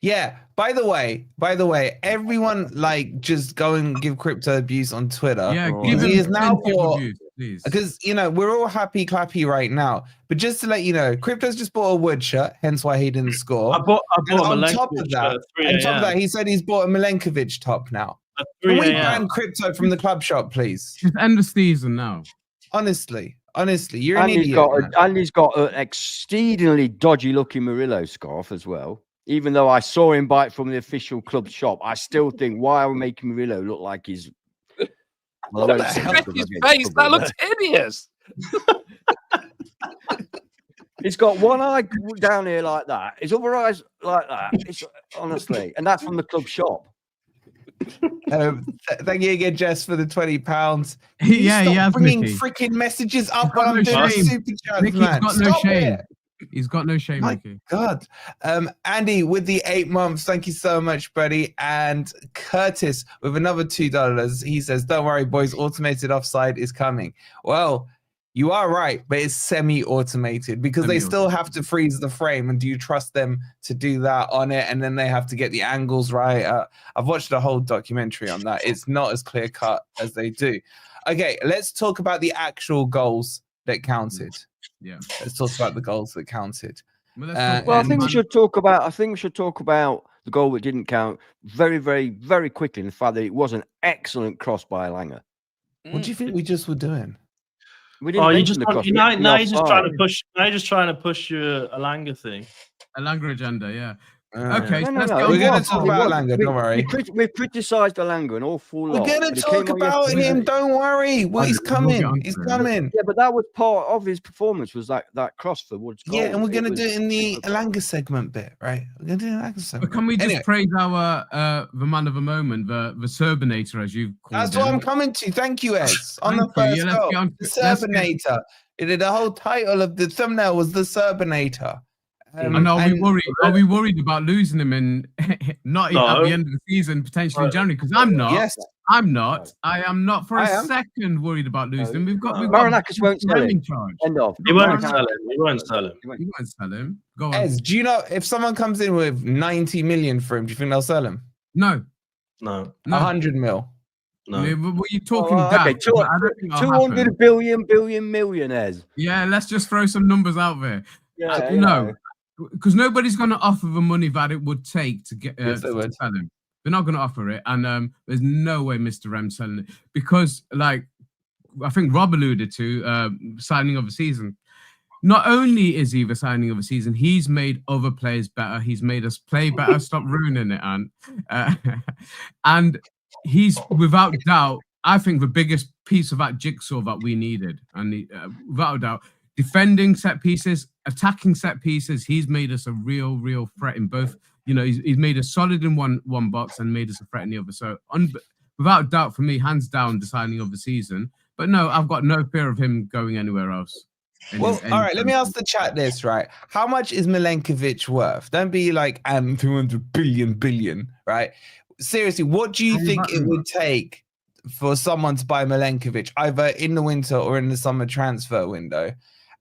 Yeah. By the way, everyone like just go and give crypto abuse on Twitter. Yeah, because he is now bought. abuse, please. Because we're all happy clappy right now, but just to let you know, Crypto's just bought a wood shirt, hence why he didn't score. I bought And a on Milenkovic top of that, he said he's bought a Milenkovic top now. Can we ban Crypto from the club shop, please? It's end of season now. Honestly, you're an idiot. And he's got an exceedingly dodgy looking Murillo scarf as well. Even though I saw him buy it from the official club shop, I still think, why are we making Murillo look like he's... Well, his face, that looks hideous. He's got one eye down here like that. His other eye's like that. It's honestly, and that's from the club shop. Thank you again, Jess, for the £20. Yeah, bringing Mickey. freaking messages up when I'm doing super chats, Mickey's man. got no Stop shame. it. He's got no shame, My Mickey. God. Andy with the 8 months. Thank you so much, buddy. And Curtis with another $2. He says, don't worry, boys. Automated offside is coming. Well, you are right, but it's semi-automated because they still have to freeze the frame. And do you trust them to do that on it? And then they have to get the angles right. I've watched a whole documentary on that. It's not as clear cut as they do. Okay, let's talk about the actual goals that counted. Yeah, let's talk about the goals that counted. Well, I think we should talk about. The goal that didn't count very, very, very quickly. In the fact that it was an excellent cross by Elanga. What do you think we just were doing? We didn't mention the cross. Now you're just trying to push. Now you're just trying to push your Elanga thing. Elanga agenda, yeah. Okay, no, we're going to talk about Elanga. Don't worry. We've criticised Elanga and all full lot. We're going to talk about him. Don't worry. Well, he's coming. He's coming. Yeah, but that was part of his performance. Was that cross for Woods' goal. Yeah, and we're going to do it in the Elanga segment bit, right? We're going to do the Elanga segment. But can we just praise our the man of the moment, the Serbinator, as you call That's what I'm coming to. Thank you, Ed. On the first goal, the Serbinator. The whole title of the thumbnail was the Serbinator. And are we worried? Are we worried about losing him in not even at the end of the season, potentially in January? Because I'm not. Yes, I'm not. I am not for a second worried about losing him. We've got Marinakis won't sell him. End of. He won't sell him. He won't sell him. He won't sell him. Go on. Ez, do you know if someone comes in with 90 million for him, do you think they'll sell him? No. 100 mil. No. Were you talking okay, 200 billion millionaires. Yeah, let's just throw some numbers out there. Yeah, no. Because nobody's going to offer the money that it would take to get to sell him. They're not going to offer it, and there's no way Mr. M's selling it because, like, I think Rob alluded to signing of the season. Not only is he the signing of the season, he's made other players better. He's made us play better. Stop ruining it, and he's without doubt, I think, the biggest piece of that jigsaw that we needed, and without doubt. Defending set pieces, attacking set pieces, he's made us a real threat in both. He's made us solid in one box and made us a threat in the other. So, without doubt, for me, hands down, the signing of the season. But no, I've got no fear of him going anywhere else. All right, let me ask the chat this, right? How much is Milenkovic worth? Don't be like, 200 billion, right? Seriously, what do you think it would take for someone to buy Milenkovic, either in the winter or in the summer transfer window?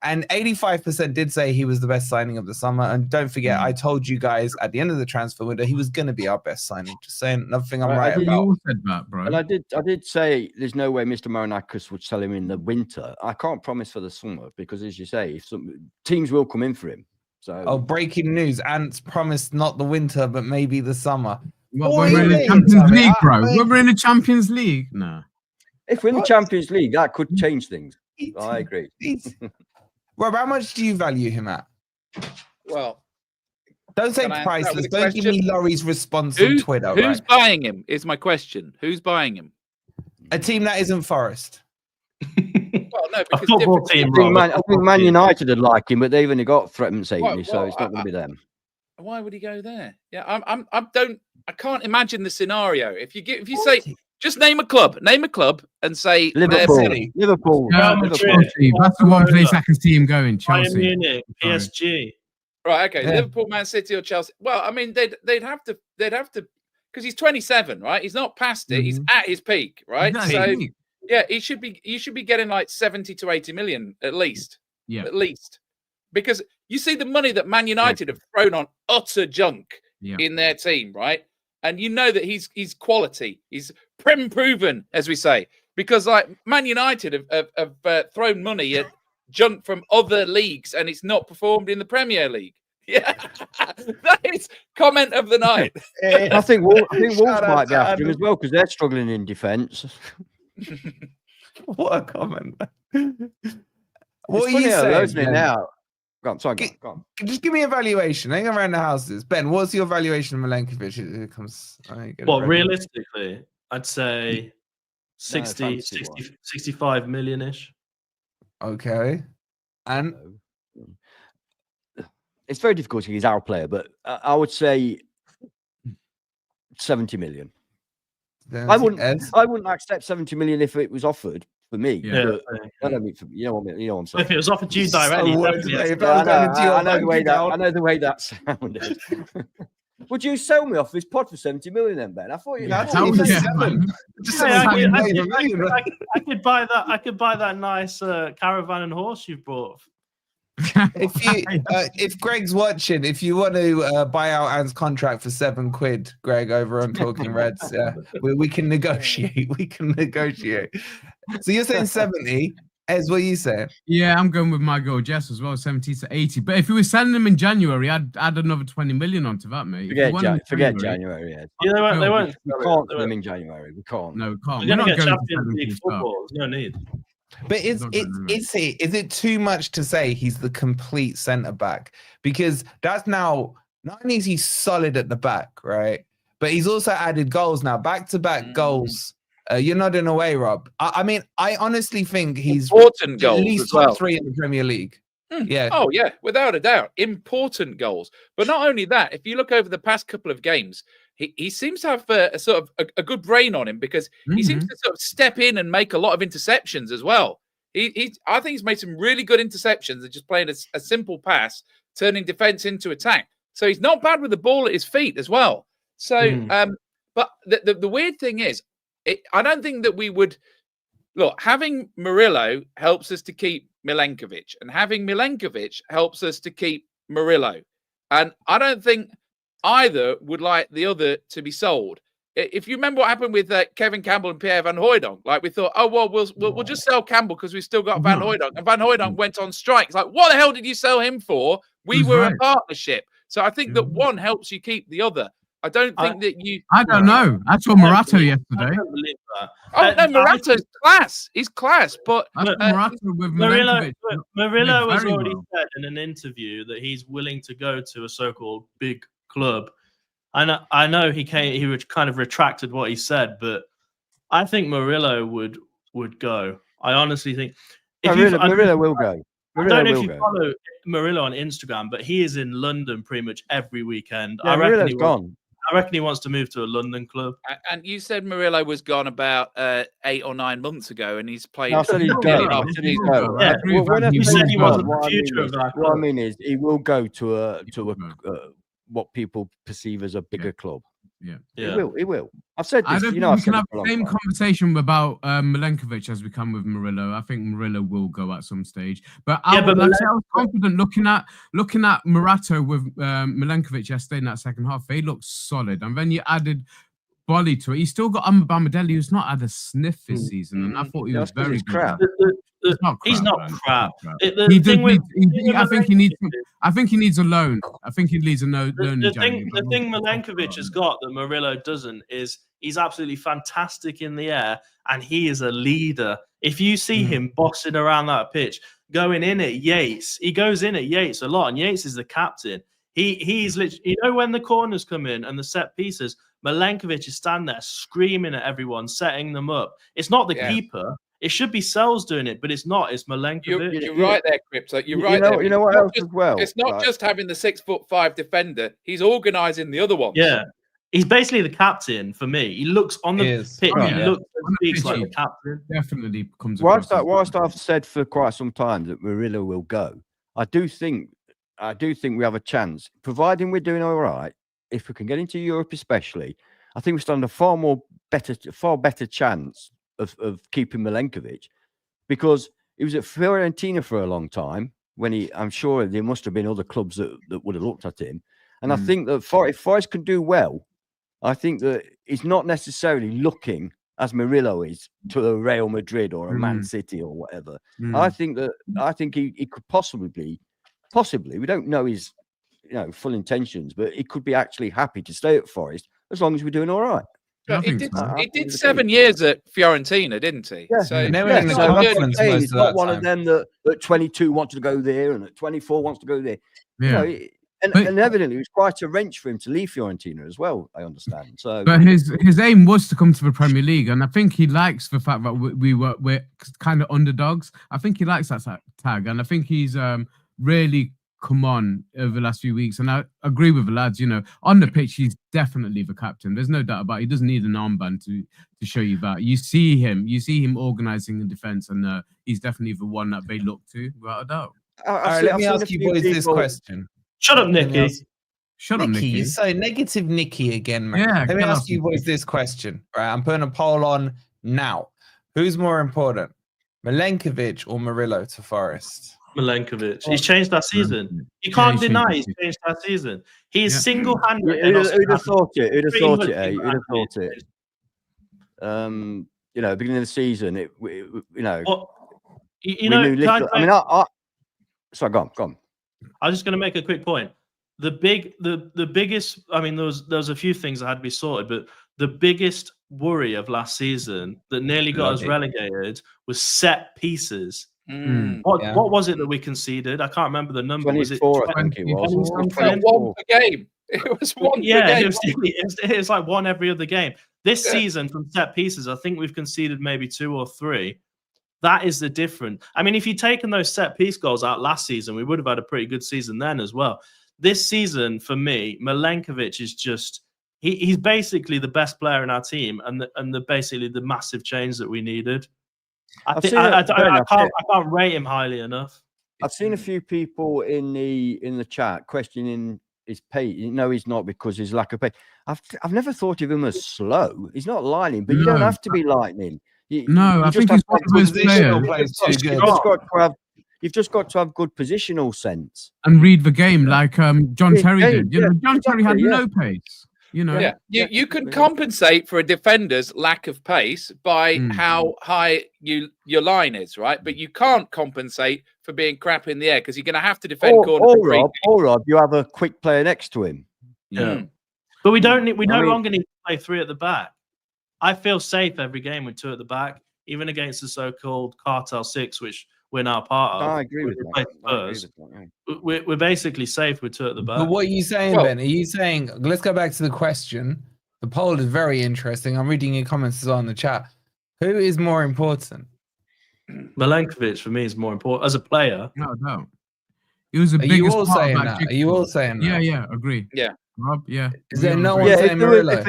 And 85% did say he was the best signing of the summer. And don't forget, I told you guys at the end of the transfer window, he was going to be our best signing. Just saying, nothing I'm right about. You all said that, bro. And I did say there's no way Mr. Marinakis would sell him in the winter. I can't promise for the summer because, as you say, if some teams will come in for him. So, breaking news. Ant's promised not the winter, but maybe the summer. We're in the Champions League, bro. We're in the Champions League. No. If we're in the Champions League, that could change things. I agree. Rob, how much do you value him at? Well, don't say priceless. Don't give me Laurie's response on Twitter. Who's buying him? Is my question. Who's buying him? A team that isn't Forest. Well, no, because football team. I think Man United would like him, but they've only got threatened Satan, so it's not going to be them. Why would he go there? Yeah, I can't imagine the scenario. If you say. Just name a club, and say Liverpool. That's the one place I can see him going. Chelsea, Bayern Munich, PSG. Right. Okay. Yeah. Liverpool, Man City, or Chelsea. Well, I mean, they'd have to because he's 27, right? He's not past it. He's at his peak, right? So yeah, he should be getting like 70 to 80 million at least. Yeah, at least because you see the money that Man United have thrown on utter junk in their team, right? And you know that he's quality. He's proven, as we say, because like Man United have thrown money at junk from other leagues, and it's not performed in the Premier League. Yeah, that is comment of the night. I think Wolves might be after him as well because they're struggling in defence. What a comment! What It's are you funny, saying now? Go on, sorry, go on. Just give me a valuation. Hang around the houses. Ben, what's your valuation of Milenkovic? It comes. Well, realistically, I'd say 65 million-ish. Okay. And it's very difficult to he's our player, but I would say 70 million. I wouldn't accept 70 million if it was offered for me. Yeah. I don't mean for, you know what I'm saying. If it was offered to you directly, I know the way that sounded. Would you sell me off this pod for 70 million then, Ben? I thought you had I could buy that. I could buy that nice caravan and horse you've brought. If Greg's watching, if you want to buy out Anne's contract for £7, Greg, over on Talking Reds, we can negotiate. We can negotiate. So you're saying 70? Ez, what are you saying? Yeah, I'm going with my girl Jess as well, 70 to 80. But if we were selling them in January, I'd add another 20 million onto that, mate. Forget January. Yeah, they won't. We can't do them in January. We can't. No, we can't. We're going to get Champions League football. There's no need. But is it too much to say he's the complete centre back? Because that's now, not only is he solid at the back, right? But he's also added goals now, back-to-back goals. You're nodding away, Rob. I mean, I honestly think he's important goals at least top 3 in the Premier League. Yeah. Oh, yeah, without a doubt. Important goals. But not only that, if you look over the past couple of games, he seems to have a sort of a good brain on him because he seems to sort of step in and make a lot of interceptions as well. I think he's made some really good interceptions and just playing a simple pass, turning defense into attack. So he's not bad with the ball at his feet as well. So, but the weird thing is, I don't think that we would look. Having Murillo helps us to keep Milenkovic, and having Milenkovic helps us to keep Murillo. And I don't think either would like the other to be sold. If you remember what happened with Kevin Campbell and Pierre Van Hooijdonk, like we thought, oh well, we'll just sell Campbell because we've still got Van Hooijdonk, and Van Hooijdonk went on strike. It's like, what the hell did you sell him for? We were a partnership, so I think that one helps you keep the other. I don't think that you. I don't know. I saw Morata yesterday. I don't believe that. Oh no, Morata's class. He's class, but Murillo has already said in an interview that he's willing to go to a so-called big club. I know he kind of retracted what he said, but I think Murillo would go. I honestly think Murillo will go. I don't know if you follow Murillo on Instagram, but he is in London pretty much every weekend. Yeah, Murillo's gone. I reckon he wants to move to a London club. And you said Murillo was gone about 8 or 9 months ago, and he's played. I said he's gone. Yeah, you said he wasn't the future of that. What I mean is, he will go to a what people perceive as a bigger club. Yeah. He will. I've said this. I don't think we can have the same conversation about Milenkovic as we can with Murillo. I think Murillo will go at some stage. But I was confident looking at Morata with Milenkovic yesterday in that second half. They looked solid. And then you added Bolly to it. He still got Bamadelli, who's not had a sniff this season. And I thought he was very good. Crap. He's not crap. I think he needs a loan. I think he needs a loan. The thing Milenkovic has got that Murillo doesn't is he's absolutely fantastic in the air, and he is a leader. If you see him bossing around that pitch, going in at Yates, he goes in at Yates a lot, and Yates is the captain. He's literally, when the corners come in and the set pieces, Milenkovic is standing there screaming at everyone, setting them up. It's not the keeper. It should be Sells doing it, but it's not. It's Milenkovic. You're right there, Crypto. You're right there. You know what else as well? It's not just having the 6'5" defender. He's organising the other ones. Yeah. He's basically the captain for me. He looks on the pitch. He looks and speaks like the captain. Definitely comes across. Whilst I've said for quite some time that Murillo will go, I do think we have a chance, providing we're doing all right. If we can get into Europe, especially, I think we stand a far better chance of keeping Milenkovic, because he was at Fiorentina for a long time. I'm sure there must have been other clubs that would have looked at him, And I think that if Forest can do well, I think that he's not necessarily looking as Murillo is to a Real Madrid or a Man City or whatever. I think he could possibly, we don't know his full intentions, but he could be actually happy to stay at Forest as long as we're doing all right. He did 7 years at Fiorentina, didn't he? Yeah. So, he's not one of them that at 22 wants to go there and at 24 wants to go there. Yeah. And evidently it was quite a wrench for him to leave Fiorentina as well, I understand. So, but his aim was to come to the Premier League, and I think he likes the fact that we're kind of underdogs. I think he likes that tag, and I think he's really come on over the last few weeks. And I agree with the lads. On the pitch, he's definitely the captain. There's no doubt about it. He doesn't need an armband to show you that. You see him organising the defence, and he's definitely the one that they look to, without a doubt. All right, let me ask you boys this question. Shut up, Nicky. Shut up, Nicky. You're so negative, Nicky, again, man. Yeah, let me ask you boys this question. Right, I'm putting a poll on now. Who's more important, Milenkovic or Murillo to Forest? Milenkovic. He's changed that season. You can't deny he's changed that season. He is single-handed. Who'd have thought it? Who'd have thought it? Who'd have thought it? Beginning of the season, we knew little. Sorry, go on. I was just going to make a quick point. The biggest. I mean, there was a few things that had to be sorted, but the biggest worry of last season that nearly got us relegated was set pieces. What was it that we conceded? I can't remember the number. 24, I think it was. One per game. It was one. Yeah, it was like one every other game. This season from set pieces, I think we've conceded maybe 2 or 3. That is the difference. I mean, if you'd taken those set piece goals out last season, we would have had a pretty good season then as well. This season, for me, Milenkovic is just—he's basically the best player in our team, and basically the massive change that we needed. I can't rate him highly enough. I've seen a few people in the chat questioning his pace. No, he's not, because his lack of pace. I've never thought of him as slow. He's not lightning, but you don't have to be lightning. I think he's one of those players. You've just got to have good positional sense and read the game like John Terry did. John Terry had no pace. You can compensate for a defender's lack of pace by how high your line is, right? But you can't compensate for being crap in the air, because you're going to have to defend corner. Or you have a quick player next to him. But we no longer need to play 3 at the back. I feel safe every game with 2 at the back, even against the so-called Cartel 6, which we're now part of. I agree with that. We're basically safe with 2 at the back. But what are you saying, Ben? Are you saying, let's go back to the question. The poll is very interesting. I'm reading your comments as well in the chat. Who is more important? Milenkovic, for me, is more important as a player. No. He was the biggest. Are you all saying that? Yeah, agree. Yeah. Rob, yeah. Is there no one saying Murillo?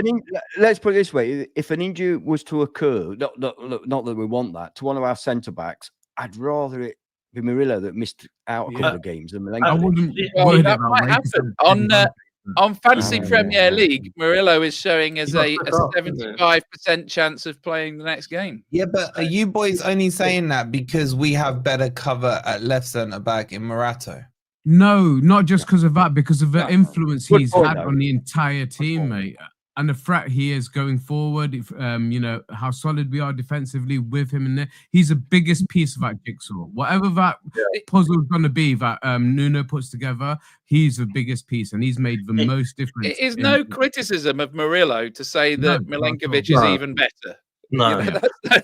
Let's put it this way: if an injury was to occur, not that we want that, to one of our centre backs, I'd rather it be Murillo that missed out a couple of games than Milenkovic. I wouldn't. That might happen on Fantasy Premier League. Murillo is showing as a 75% chance of playing the next game. Yeah, but are you boys only saying that because we have better cover at left centre back in Morato? No, not just because of that, because of the influence he's had on the entire team, mate, and the threat he is going forward. If, how solid we are defensively with him in there. He's the biggest piece of that jigsaw. Whatever that puzzle is going to be that Nuno puts together, he's the biggest piece, and he's made the most difference. It is no criticism of Murillo to say that Milenkovic is even better. No. I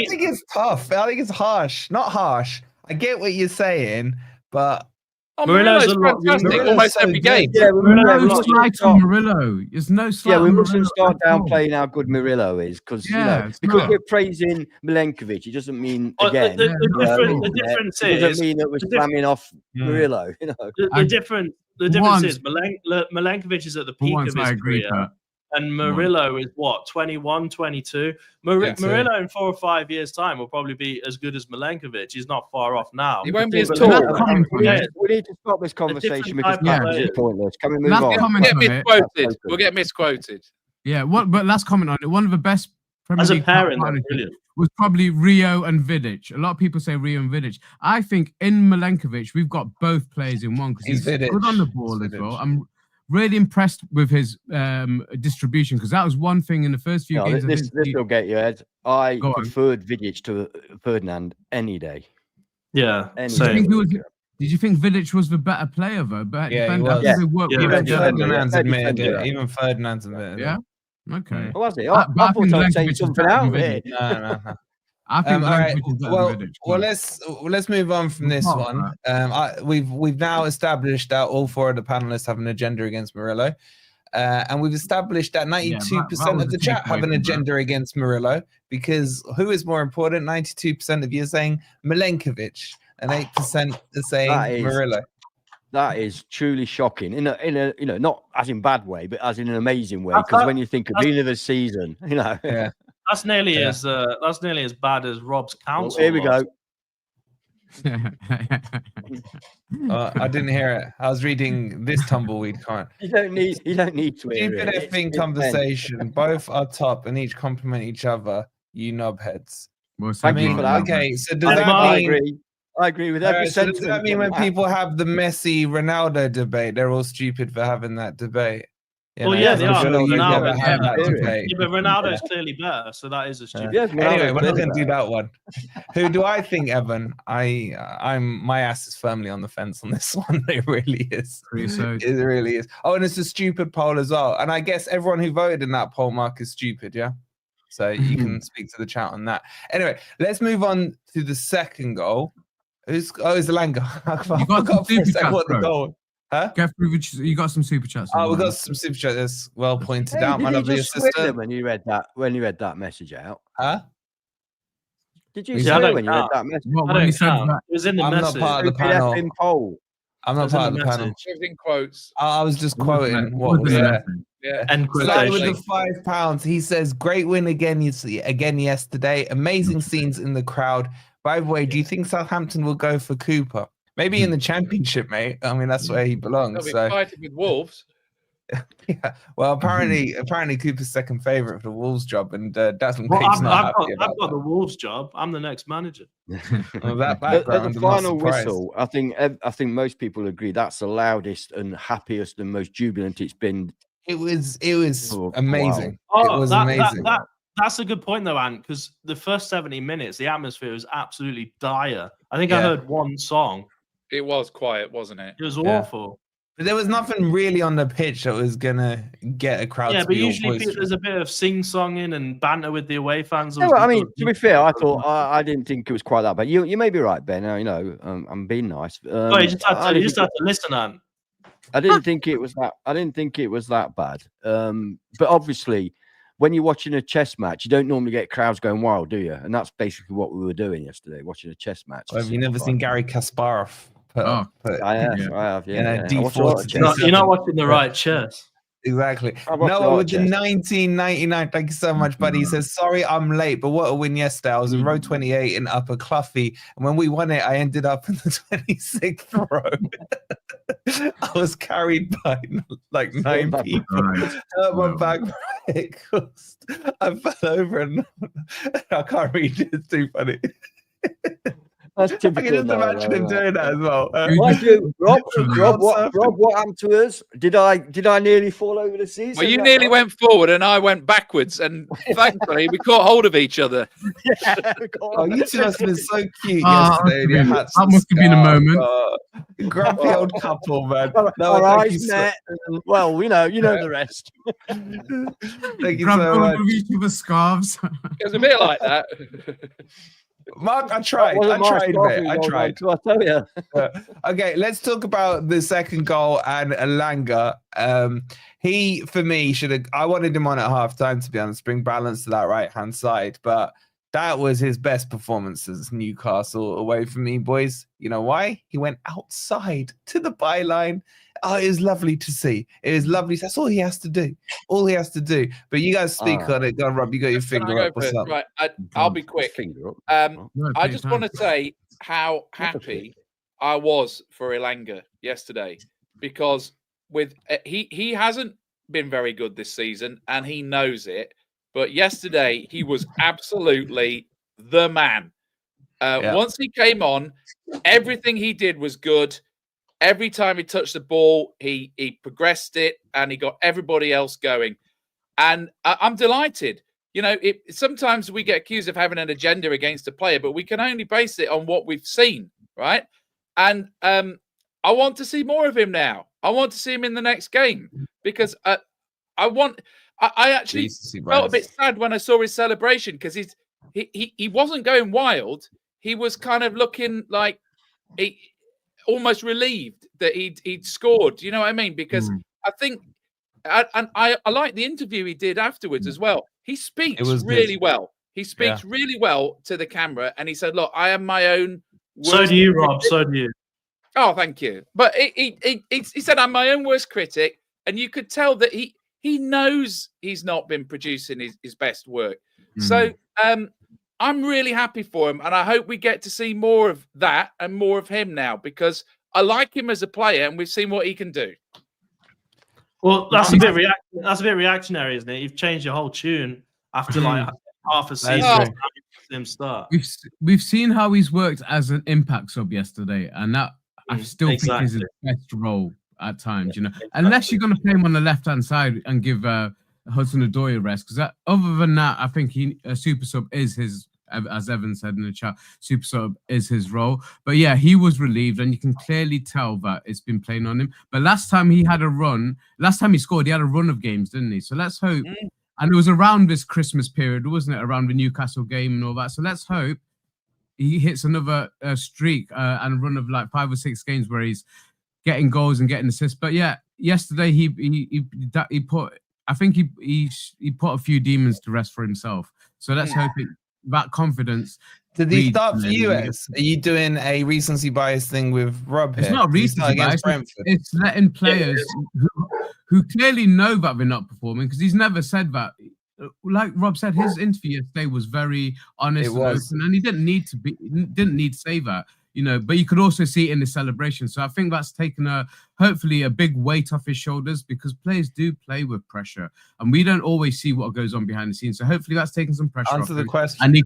think it's tough. I think it's harsh. Not harsh. I get what you're saying, but... Murillo's fantastic almost every game. Murillo. There's no slight. Yeah, we mustn't start downplaying how good Murillo is, because we're praising Milenkovic, it doesn't mean again. The difference is, it doesn't mean that we're slamming off Murillo. The difference is Milenkovic is at the peak of his career. And Murillo is what, 21, 22? Murillo in 4 or 5 years' time will probably be as good as Milenkovic. He's not far off now. He won't be as tall. We need to stop this conversation because it's pointless. Can we move on? We'll get misquoted. Yeah, but last comment on it. One of the best Premier League brilliant. Was probably Rio and Vidic. A lot of people say Rio and Vidic. I think in Milenkovic, we've got both players in one, because he's good on the ball as well. really impressed with his distribution, because that was one thing in the first few games. This will get you, Ed. I Go on. preferred Vidic to Ferdinand any day. Yeah, Any day. Did you think Vidic was the better player though? Yeah, he was. Even Ferdinand's admitted defender. it. Even Ferdinand's admitted it. Yeah. Okay. Oh, was it? I thought I'd say something out there. No. I think all right. Milenkovic is better than Vidic. Well, let's move on from this one. We've now established that all four of the panelists have an agenda against Murillo, and we've established that 92% of the chat have an agenda against Murillo, because who is more important? 92% of you are saying Milenkovic, and 8% are saying Murillo. That is truly shocking. In a not as in bad way, but as in an amazing way. Because when you think of the end of the season, yeah. That's nearly as bad as Rob's council. Here we go. I didn't hear it. I was reading this tumbleweed comment. You don't need to hear Stupid it. effing conversation. Both are top and each compliment each other. You knobheads. Well, Thank you for that. Okay, so does that mean? I agree with every sentiment. Does that mean when people have the Messi Ronaldo debate, they're all stupid for having that debate? Well, yeah, they are. Ronaldo, but Ronaldo's clearly better, so that is a stupid. Yeah, anyway, we're not going to do that one. Who do I think, Evan? My ass is firmly on the fence on this one. It really is. It really is. Oh, and it's a stupid poll as well. And I guess everyone who voted in that poll, Mark, is stupid. Yeah. So you can speak to the chat on that. Anyway, let's move on to the second goal. It's Elanga. You got some super chats, what the goal. Huh? You got some super chats. Oh, we got some super chats. That's well pointed out. Did you just swear when you read that message out? Huh? Did you swear when you read that message? When you said that? It was in the I'm message. not part of the panel. Poll. I'm not part of the panel. Everything quotes. I was just quoting what was there. Yeah. And Starting with the £5, he says, "Great win again yesterday. Amazing scenes in the crowd. By the way, do you think Southampton will go for Cooper? Maybe in the Championship, mate. I mean, that's where he belongs." They'll be fighting with Wolves. Yeah. Well, apparently Cooper's second favourite for the Wolves job, and Desmond Peake's not happy about I've got the Wolves job. I'm the next manager. Well, that at the final whistle, I think most people agree that's the loudest and happiest and most jubilant it's been. It was amazing. Wow. It was amazing. That's a good point, though, Ant, because the first 70 minutes, the atmosphere was absolutely dire. I think I heard one song. It was quiet, wasn't it? It was awful. But there was nothing really on the pitch that was going to get a crowd to be all boisterous. Usually there's a bit of sing-songing and banter with the away fans. Yeah, well, I mean, to be fair, I thought I didn't think it was quite that bad. You may be right, Ben. I'm being nice. You just had to listen, Ant. I didn't think it was that bad. But obviously, when you're watching a chess match, you don't normally get crowds going wild, do you? And that's basically what we were doing yesterday, watching a chess match. Well, have you never seen Gary Kasparov? I have. Yeah. You're not watching the right chess. Exactly. No, with the 1999. Thank you so much, buddy. He says, "Sorry, I'm late, but what a win yesterday. I was in row 28 in Upper Cluffy, and when we won it, I ended up in the 26th row. I was carried by like 9 people. My back caused. I fell over and I can't read it. It's too funny." That's typical. I can just imagine him doing that as well. Rob, what happened to us? Did I nearly fall over the seas? Well, you nearly went forward and I went backwards, and thankfully we caught hold of each other. You two must have been so cute yesterday. That must have been a moment. Grumpy old couple, man. Our eyes met. Well, you know the rest. Thank you so much. Each other's scarves. It was a bit like that. Mark, I tried, mate. I tried. I tell you. Okay, let's talk about the second goal and Elanga. He, for me, should have. I wanted him on at halftime, to be honest, bring balance to that right-hand side. But that was his best performance as Newcastle away from me, boys. You know why? He went outside to the byline. Oh, it was lovely to see. It was lovely. That's all he has to do. All he has to do. But you guys speak on it. Go on, Rob. You got your finger up. What's up? Right, I'll be quick. I just want to say how happy I was for Elanga yesterday, because with he hasn't been very good this season and he knows it. But yesterday he was absolutely the man. Once he came on, everything he did was good. every time he touched the ball, he progressed it and he got everybody else going. And I'm delighted. You know, sometimes we get accused of having an agenda against a player, but we can only base it on what we've seen, right? And I want to see more of him now. I want to see him in the next game because I actually felt a bit sad when I saw his celebration because he wasn't going wild. He was kind of looking like almost relieved that he'd scored. You know what I mean? Because I think, and I like the interview he did afterwards as well. He speaks really well. He speaks really well to the camera, and he said, "Look, I am my own." So do you, Rob. So do you. Oh, thank you. But he said, "I'm my own worst critic," and you could tell that he knows he's not been producing his best work. So I'm really happy for him, and I hope we get to see more of that and more of him now because I like him as a player, and we've seen what he can do. Well, that's a bit reactionary, isn't it? You've changed your whole tune after like half a season. Him start. We've seen how he's worked as an impact sub yesterday, and that I still think is his best role at times. You know, unless you're going to play him on the left-hand side and give Hudson-Odoi a rest, because other than that, I think a super sub is his. As Evan said in the chat, super sub is his role. But yeah, he was relieved, and you can clearly tell that it's been playing on him. But last time he scored, he had a run of games, didn't he? So let's hope. And it was around this Christmas period, wasn't it? Around the Newcastle game and all that. So let's hope he hits another streak and run of like 5 or 6 games where he's getting goals and getting assists. But yeah, yesterday he put a few demons to rest for himself. So let's hope that confidence. Did he start for you, Ez? Are you doing a recency bias thing with Rob here? It's not recency bias. It's letting players who clearly know that they're not performing, because he's never said that. Like Rob said, his interview yesterday was very honest and open, and he didn't need to say that, you know. But you could also see it in the celebration. So I think that's taken hopefully a big weight off his shoulders, because players do play with pressure, and we don't always see what goes on behind the scenes. So hopefully that's taken some pressure off. Answer the question.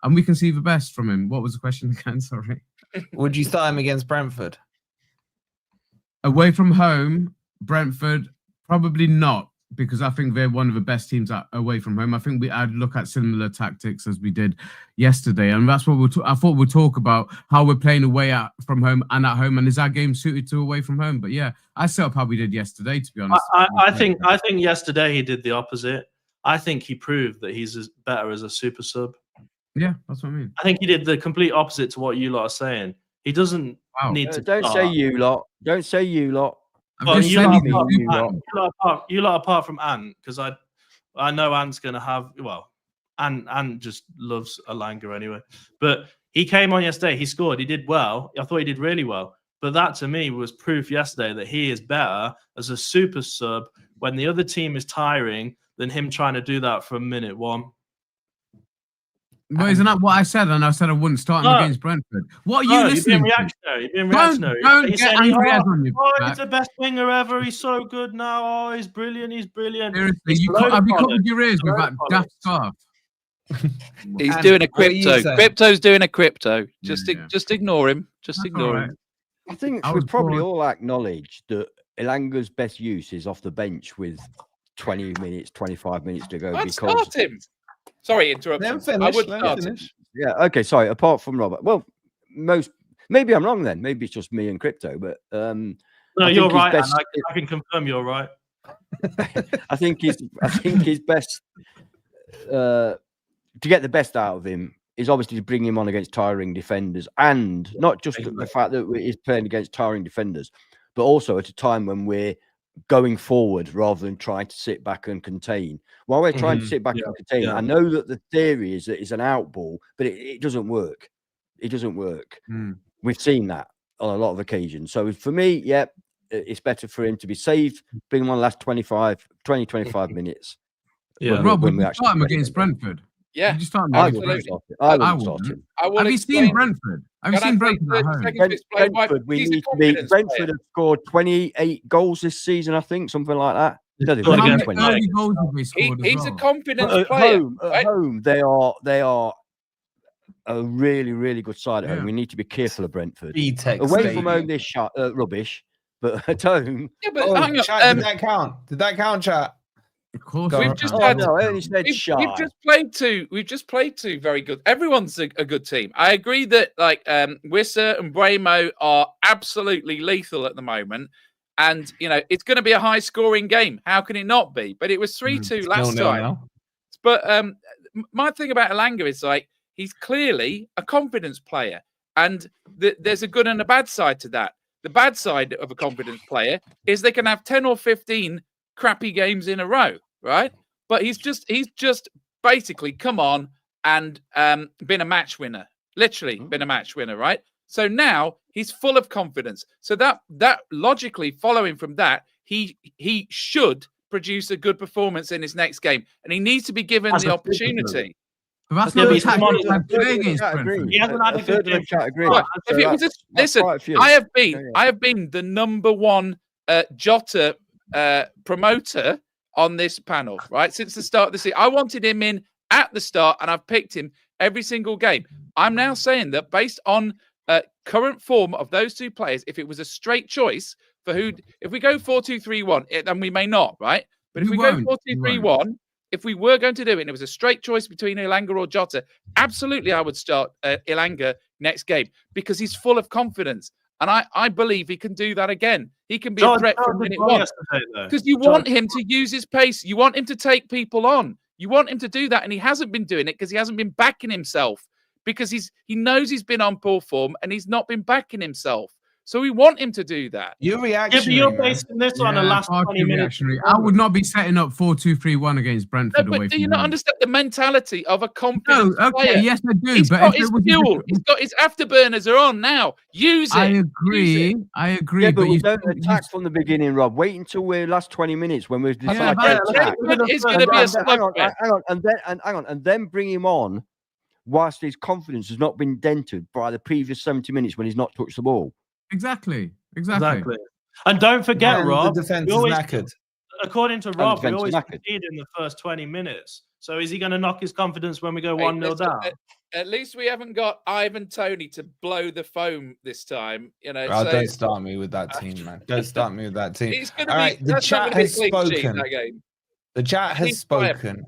And we can see the best from him. What was the question again? Sorry. Would you start him against Brentford? Away from home, Brentford, probably not, because I think they're one of the best teams away from home. I think I'd look at similar tactics as we did yesterday, and that's what I thought we'll talk about, how we're playing away from home and at home, and is our game suited to away from home? But yeah, I set up how we did yesterday, to be honest. I think yesterday he did the opposite. I think he proved that he's better as a super sub. Yeah, that's what I mean. I think he did the complete opposite to what you lot are saying. He doesn't need to. Don't say you lot. Don't say you lot. Well, you lot apart from Ant, because I know Ant's going to have, well, Ant just loves Elanga anyway. But he came on yesterday. He scored. He did well. I thought he did really well. But that to me was proof yesterday that he is better as a super sub when the other team is tiring than him trying to do that from minute one. But isn't that what I said? And I said I wouldn't start him against Brentford. What are you listening to? You're being reactionary. Don't get angry on you. He's the best winger ever. He's so good now. Oh, he's brilliant. He's brilliant. Seriously, have you covered your ears with that daft scarf? He's doing a crypto. Crypto's doing a crypto. Just ignore him. Just ignore him. I think we probably all acknowledge that Elanga's best use is off the bench with 20 minutes, 25 minutes to go. I'd start him. Sorry, interruption. I would finish. Yeah, okay, sorry. Apart from Robert, well, maybe I'm wrong then. Maybe it's just me and crypto, but no, you're right. I can confirm you're right. I think his best to get the best out of him is obviously to bring him on against tiring defenders, and not just the fact that he's playing against tiring defenders, but also at a time when we're going forward rather than trying to sit back and contain. While we're trying to sit back and contain, I know that the theory is that it's an out ball, but it doesn't work. It doesn't work. We've seen that on a lot of occasions. So for me, it's better for him to be saved, bring him on the last 25 minutes. Yeah. Rob, would you start him against Brentford? Yeah. Would you start him? I would start him. Have you seen Brentford? Have you seen Brentford at home? Brentford have scored 28 goals this season, I think, something like that. No, how many goals have we scored? He's a confidence player. At home, they are a really, really good side at home. We need to be careful of Brentford. B-Tech Away Stadium. from home, this rubbish, but at home. Yeah, but hang on. Chat, did that count? Did that count, chat? Of course. We've just I only said shy. We've just played two. We've just played two very good. Everyone's a good team. I agree that Wissa and Bremo are absolutely lethal at the moment, and it's going to be a high-scoring game. How can it not be? But it was 3-2 last time. No. But my thing about Elanga is he's clearly a confidence player, and there's a good and a bad side to that. The bad side of a confidence player is they can have 10 or 15 crappy games in a row, right? But he's just basically come on and been a match winner, literally been a match winner, right? So now he's full of confidence. So that logically following from that, he should produce a good performance in his next game, and he needs to be given the opportunity. That's not play against Brentford. He hasn't had a good game. Listen, I have been the number one Jota promoter on this panel, right? Since the start of the season. I wanted him in at the start, and I've picked him every single game. I'm now saying that based on current form of those two players, if it was a straight choice for if we go 4-2-3-1, then we may not, right? But if we go 4-2-3-1, if we were going to do it and it was a straight choice between Elanga or Jota, absolutely I would start Elanga next game because he's full of confidence. And I believe he can do that again. He can be a threat from minute one. Because you want him to use his pace. You want him to take people on. You want him to do that. And he hasn't been doing it because he hasn't been backing himself. Because he knows he's been on poor form and he's not been backing himself. So we want him to do that. You're reactionary. You're basing this on the last 20 minutes. I would not be setting up 4-2-3-1 against Brentford. No, but do you not understand the mentality of a confident player? Yes, I do. He's but got his fuel. He's got his afterburners are on now. Use it. I agree. Yeah, but you don't attack from the beginning, Rob. Wait until we're last 20 minutes when we're deciding to attack. It's going to be a slugfest. Hang on, and then bring him on whilst his confidence has not been dented by the previous 70 minutes when he's not touched the ball. Exactly. And don't forget, Rob, the defense is knackered. According to Rob, we always concede in the first 20 minutes. So is he going to knock his confidence when we go 1-0 down? At least we haven't got Ivan Toney to blow the foam this time. Don't start me with that team, man. Don't start me with that team. It's going All right, the chat has spoken. The chat has spoken.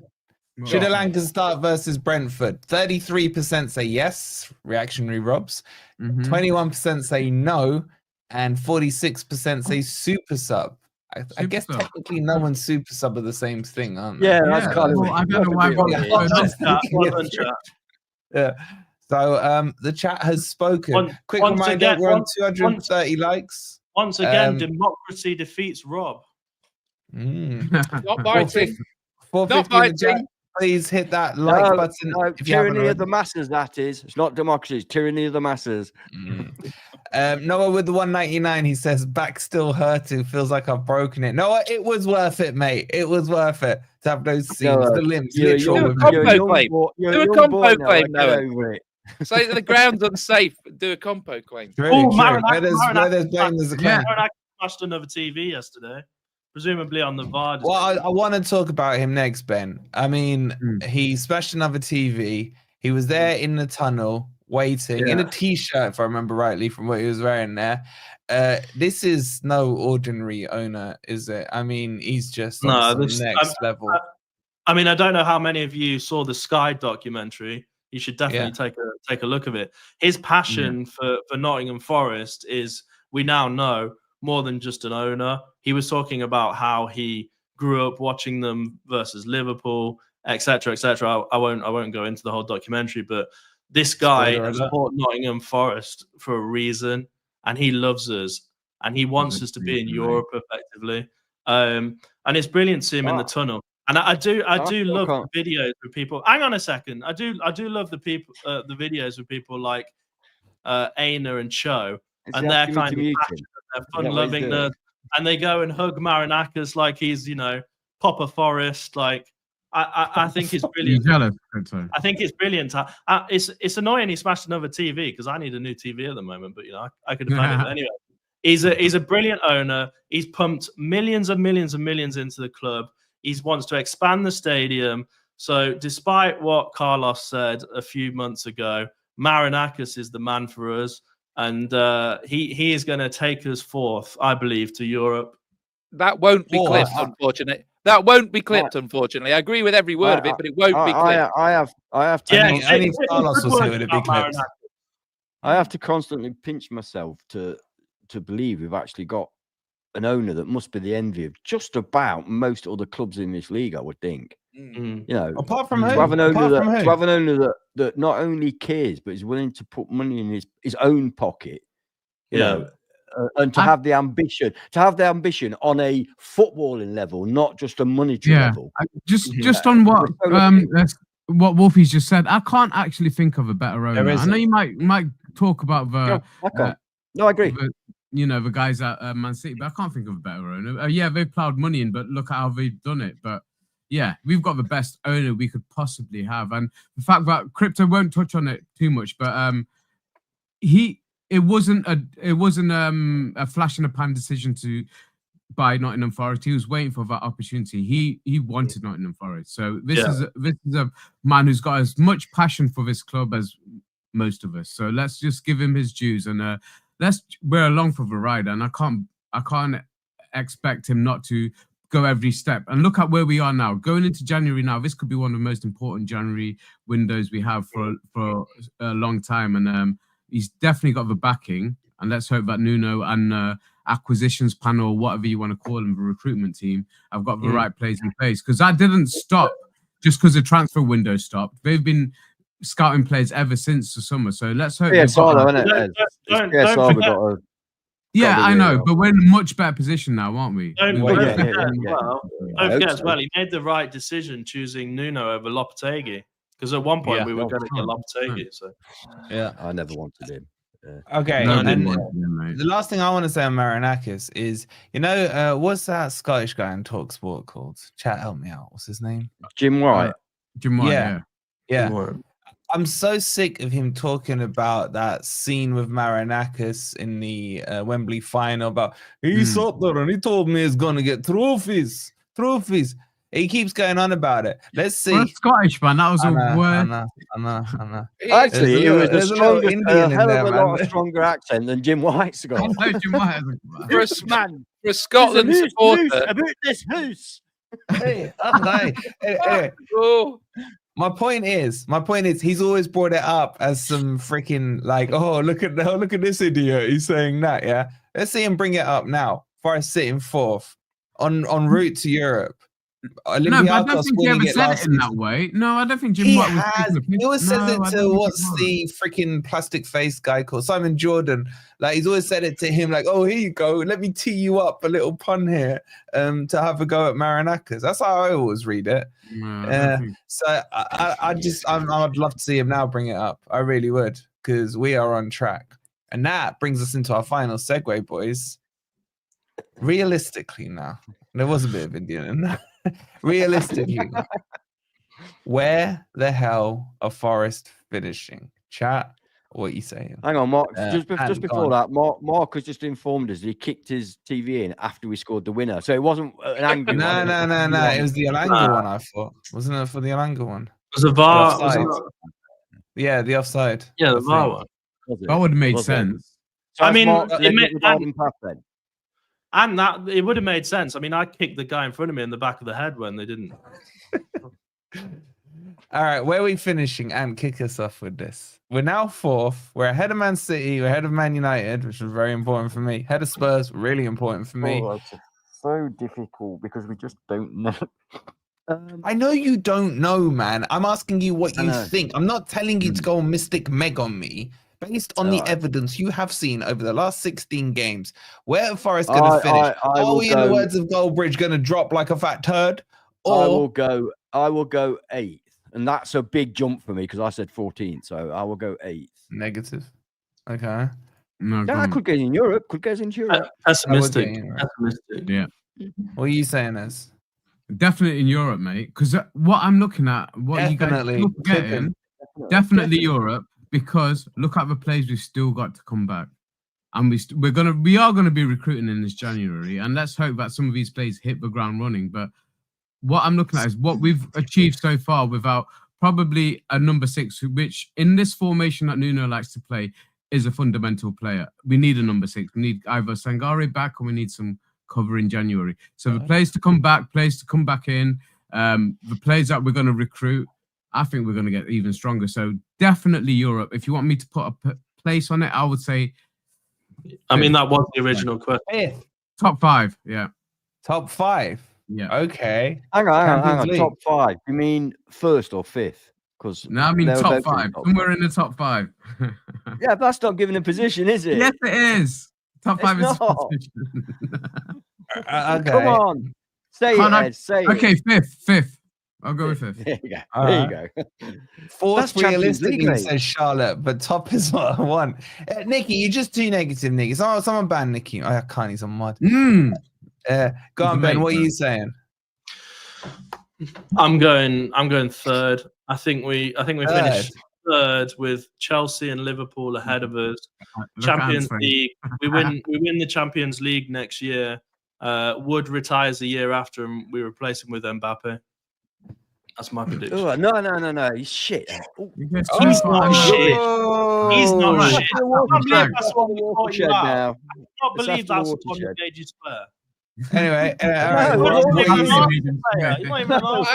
Should Elanga start versus Brentford? 33% say yes, reactionary Robs. 21% say no, and 46% say super sub. I guess technically no one's super sub are the same thing, aren't they? Yeah, that's kind of. I don't know why. Yeah. So the chat has spoken. Quick reminder: we're on 230 likes. Once again, democracy defeats Rob. Not biting. 450. Please hit that like button. No, tyranny of the masses, that is. It's not democracy, it's tyranny of the masses. Noah with the 199, he says, back still hurting. Feels like I've broken it. Noah, it was worth it, mate. It was worth it to have those scenes, the limbs. Do a compo claim, Noah. Say that the ground's unsafe. Do a compo claim. Where there's blame, there's a claim. Maranaka smashed another TV yesterday. Presumably on the VAR. Well, I want to talk about him next, Ben. I mean, he smashed another TV. He was there in the tunnel waiting in a t-shirt, if I remember rightly, from what he was wearing there. This is no ordinary owner, is it? I mean, he's just on the next level. I mean, I don't know how many of you saw the Sky documentary. You should definitely take a look at it. His passion for Nottingham Forest is, we now know, more than just an owner. He was talking about how he grew up watching them versus Liverpool, etc., etc. I won't go into the whole documentary, but this guy has bought Nottingham Forest for a reason, and he loves us, and he wants us to be in Europe effectively. And it's brilliant to see him in the tunnel. And I do love the videos with people. Hang on a second. I do love the videos with people like Aina and Cho, and they're kind of passionate, they're fun-loving, and they go and hug Marinakas like he's, Papa Forest. Like I think it's brilliant. I think it's brilliant. It's annoying he smashed another TV because I need a new TV at the moment, but I could find it anyway. He's a brilliant owner. He's pumped millions and millions and millions into the club. He wants to expand the stadium. So despite what Carlos said a few months ago, Marinakis is the man for us, and he is going to take us fourth, I believe, to Europe. That won't be clipped, unfortunately. That won't be clipped, unfortunately. I agree with every word of it, but it won't be clipped. I have to. Yeah, I need Carlos will say it would be clipped. I have to constantly pinch myself to believe we've actually got an owner that must be the envy of just about most other clubs in this league, I would think. You know, apart from to have an owner that not only cares but is willing to put money in his own pocket, you know, and to have the ambition on a footballing level, not just a monetary level. Just on what Wolfie's just said, I can't actually think of a better owner. I know you might talk about the. No, I agree. The guys at Man City, but I can't think of a better owner. Yeah, they've plowed money in, but look at how they've done it. But yeah, we've got the best owner we could possibly have, and the fact that Crypto won't touch on it too much, but it wasn't a flash in the pan decision to buy Nottingham Forest. He was waiting for that opportunity. He wanted Nottingham Forest. So this is a man who's got as much passion for this club as most of us. So let's just give him his dues, and we're along for the ride. And I can't expect him not to go every step. And look at where we are now. Going into January now, this could be one of the most important January windows we have for a long time. And he's definitely got the backing. And let's hope that Nuno and acquisitions panel, whatever you want to call them, the recruitment team, have got the right players in place. Because that didn't stop just because the transfer window stopped. They've been scouting players ever since the summer. So let's hope. Yeah, I know, but we're in a much better position now, aren't we? Don't forget as well, he made the right decision choosing Nuno over Lopetegui. Because at one point we were going to get Lopetegui. So yeah, I never wanted him. Okay, the last thing I want to say on Marinakis is, what's that Scottish guy in TalkSport called? Chat, help me out. What's his name? Gibbs-White. Yeah. I'm so sick of him talking about that scene with Marinakis in the Wembley final about he's up there and he told me he's gonna get trophies. He keeps going on about it. Let's see. Well, Scottish man, that was a word. I know. Actually, it was a hell of a lot of stronger accent than Jim White's got. For a Scotland supporter, about this house. Hey. My point is, he's always brought it up as some freaking look at this idiot. He's saying that, yeah. Let's see him bring it up now. Forest sitting fourth on route to Europe. No, but I don't think he ever said it in that way. No, I don't think Jim White was. He always says it to what's the freaking plastic face guy called Simon Jordan. Like he's always said it to him, like, "Oh, here you go. Let me tee you up a little pun here, to have a go at Marinakis." That's how I always read it. So I'd love to see him now bring it up. I really would, because we are on track, and that brings us into our final segue, boys. Realistically, now there was a bit of Indian in that. Realistically, where the hell are Forest finishing? Chat, what are you saying? Hang on, Mark. Just before that, Mark has just informed us that he kicked his TV in after we scored the winner. So it wasn't an angry one. No. It was the Elanga one, I thought. Wasn't it for the Elanga one? Was the VAR? Yeah, the offside. Yeah, the VAR one. That would have made sense. So I mean, and that it would have made sense. I mean, I kicked the guy in front of me in the back of the head when they didn't. All right, where are we finishing? And kick us off with this. We're now fourth. We're ahead of Man City. We're ahead of Man United, which is very important for me. Ahead of Spurs, really important for me. It's so difficult because we just don't know. I know you don't know, man. I'm asking you what you think. I'm not telling you to go Mystic Meg on me. Based on the evidence you have seen over the last 16 games, where are Forest going to finish? Are we, in the words of Goldbridge, going to drop like a fat turd? Or... I will go 8th, and that's a big jump for me because I said 14th, so I will go 8th. Negative. Okay. No, I could get in Europe. Pessimistic. Yeah. What are you saying, Ez? Definitely in Europe, mate. Because what I'm looking at, definitely you guys getting, definitely Europe. Because look at the players we've still got to come back, and we are gonna be recruiting in this January, and let's hope that some of these players hit the ground running. But what I'm looking at is what we've achieved so far without probably a number 6, which in this formation that Nuno likes to play is a fundamental player. We need a number 6. We need either Sangare back or we need some cover in January. So the players to come back in, the players that we're going to recruit, I think we're going to get even stronger. So definitely Europe. If you want me to put a place on it, I would say. I mean, that was the original question. 5th. Top 5, yeah. Top 5. Yeah. Okay. Hang on. Champions Top League. 5. You mean 1st or 5th? Because No, I mean top 5. Somewhere in the top 5. Yeah, but that's not giving a position, is it? Yes, it is. Top 5 is not. position. Okay. Come on. Say it, Ed. Say it. Okay, 5th. I'll go with 5th. There you go. There you go. 4th That's Champions League, realistically mate. says Charlotte, but top is what I want. Nicky, you're just too negative, Nicky. Someone ban Nicky. I can't use on mod. Go on, Ben. What are you saying? I'm going 3rd. I think we finished 3rd with Chelsea and Liverpool ahead of us. Champions League. We win the Champions League next year. Wood retires the year after, and we replace him with Mbappe. That's my prediction. Oh, no. He's shit. He's not shit. He's not shit. I can't believe that's what we caught you out. I can't believe that's what you made you swear. Anyway, I have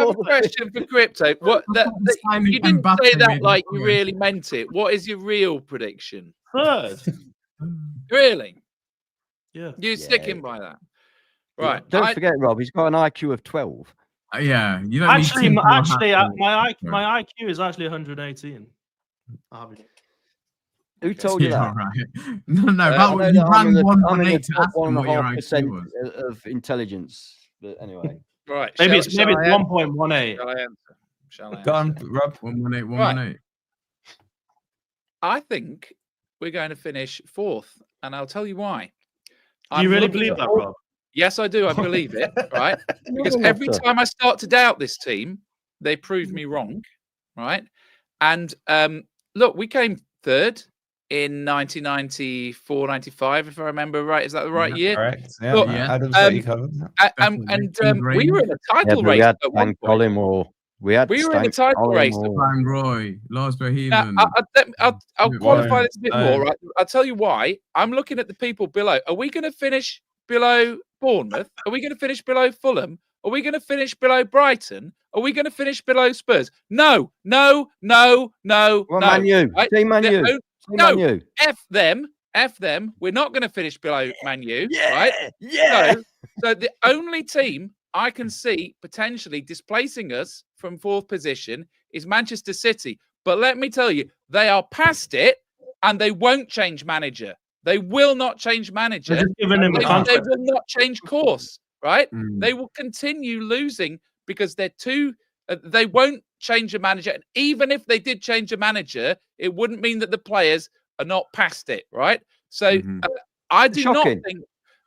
a question for Crypto. You didn't say that like you really meant it. What is your real prediction? 3rd. Really? Yeah. You sticking by that? Right. Don't forget, Rob. He's got an IQ of 12. Yeah. You don't actually, need my IQ is actually 118. Who told you that? Right. No. You ran 1.8 to ask him what your IQ was. Of intelligence. But anyway. Right. Maybe it's 1.18. Shall I answer? Go on, Rob. 1.8. I think we're going to finish 4th, and I'll tell you why. Do you really believe that, Rob? Yes, I do. I believe it, right? Because every time I start to doubt this team, they prove me wrong, right? And look, we came 3rd in 1994-95, if I remember right. Is that the right year? Correct. Yeah. Look, Adam's we were in a title race at one point. We were in a title race. Frank Roy, Lars Bohemian. I'll qualify this a bit more, right? I'll tell you why. I'm looking at the people below. Are we going to finish below Bournemouth? Are we going to finish below Fulham? Are we going to finish below Brighton? Are we going to finish below Spurs? No. Well, Man U. Right? Say Man U. No, F them. We're not going to finish below Man U, right? Yeah. So the only team I can see potentially displacing us from 4th position is Manchester City. But let me tell you, they are past it and they won't change manager. They will not change manager. They will not change course, right? They will continue losing because they're too... they won't change a manager. And even if they did change a manager, it wouldn't mean that the players are not past it, right? So I do not think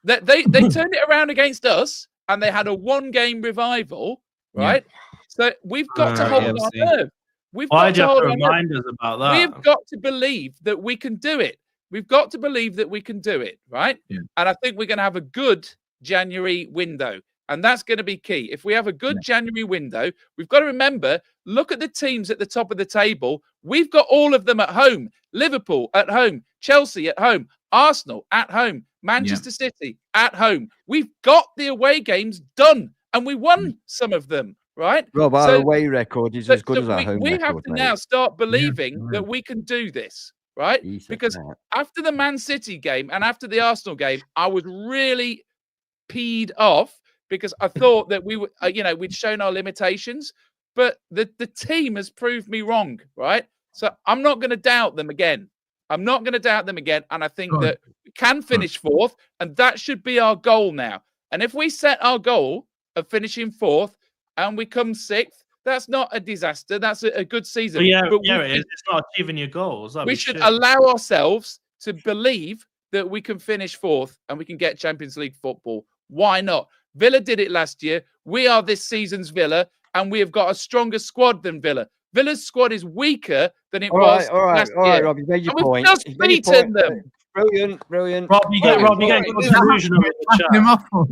that they turned it around against us and they had a 1-game revival, right? Yeah. So we've got to hold our nerve. We've got to hold our nerve. About that. We've got to believe that we can do it. We've got to believe that we can do it, right? Yeah. And I think we're going to have a good January window. And that's going to be key. If we have a good January window, we've got to remember, look at the teams at the top of the table. We've got all of them at home. Liverpool at home, Chelsea at home, Arsenal at home, Manchester City at home. We've got the away games done and we won some of them, right? Rob, our away record is as good as our home record. We have to now start believing that we can do this, right? Because after the Man City game and after the Arsenal game, I was really peed off because I thought that we were, we'd shown our limitations, but the team has proved me wrong, right? So I'm not going to doubt them again. And I think that we can finish 4th, and that should be our goal now. And if we set our goal of finishing 4th and we come 6th, that's not a disaster. That's a good season. But it is. It's not achieving your goals. We should allow ourselves to believe that we can finish 4th and we can get Champions League football. Why not? Villa did it last year. We are this season's Villa, and we have got a stronger squad than Villa. Villa's squad is weaker than it was last year. All right, Rob, you made your point. We've just beaten them. Brilliant. Rob, you get confusion over the chat. Him off for?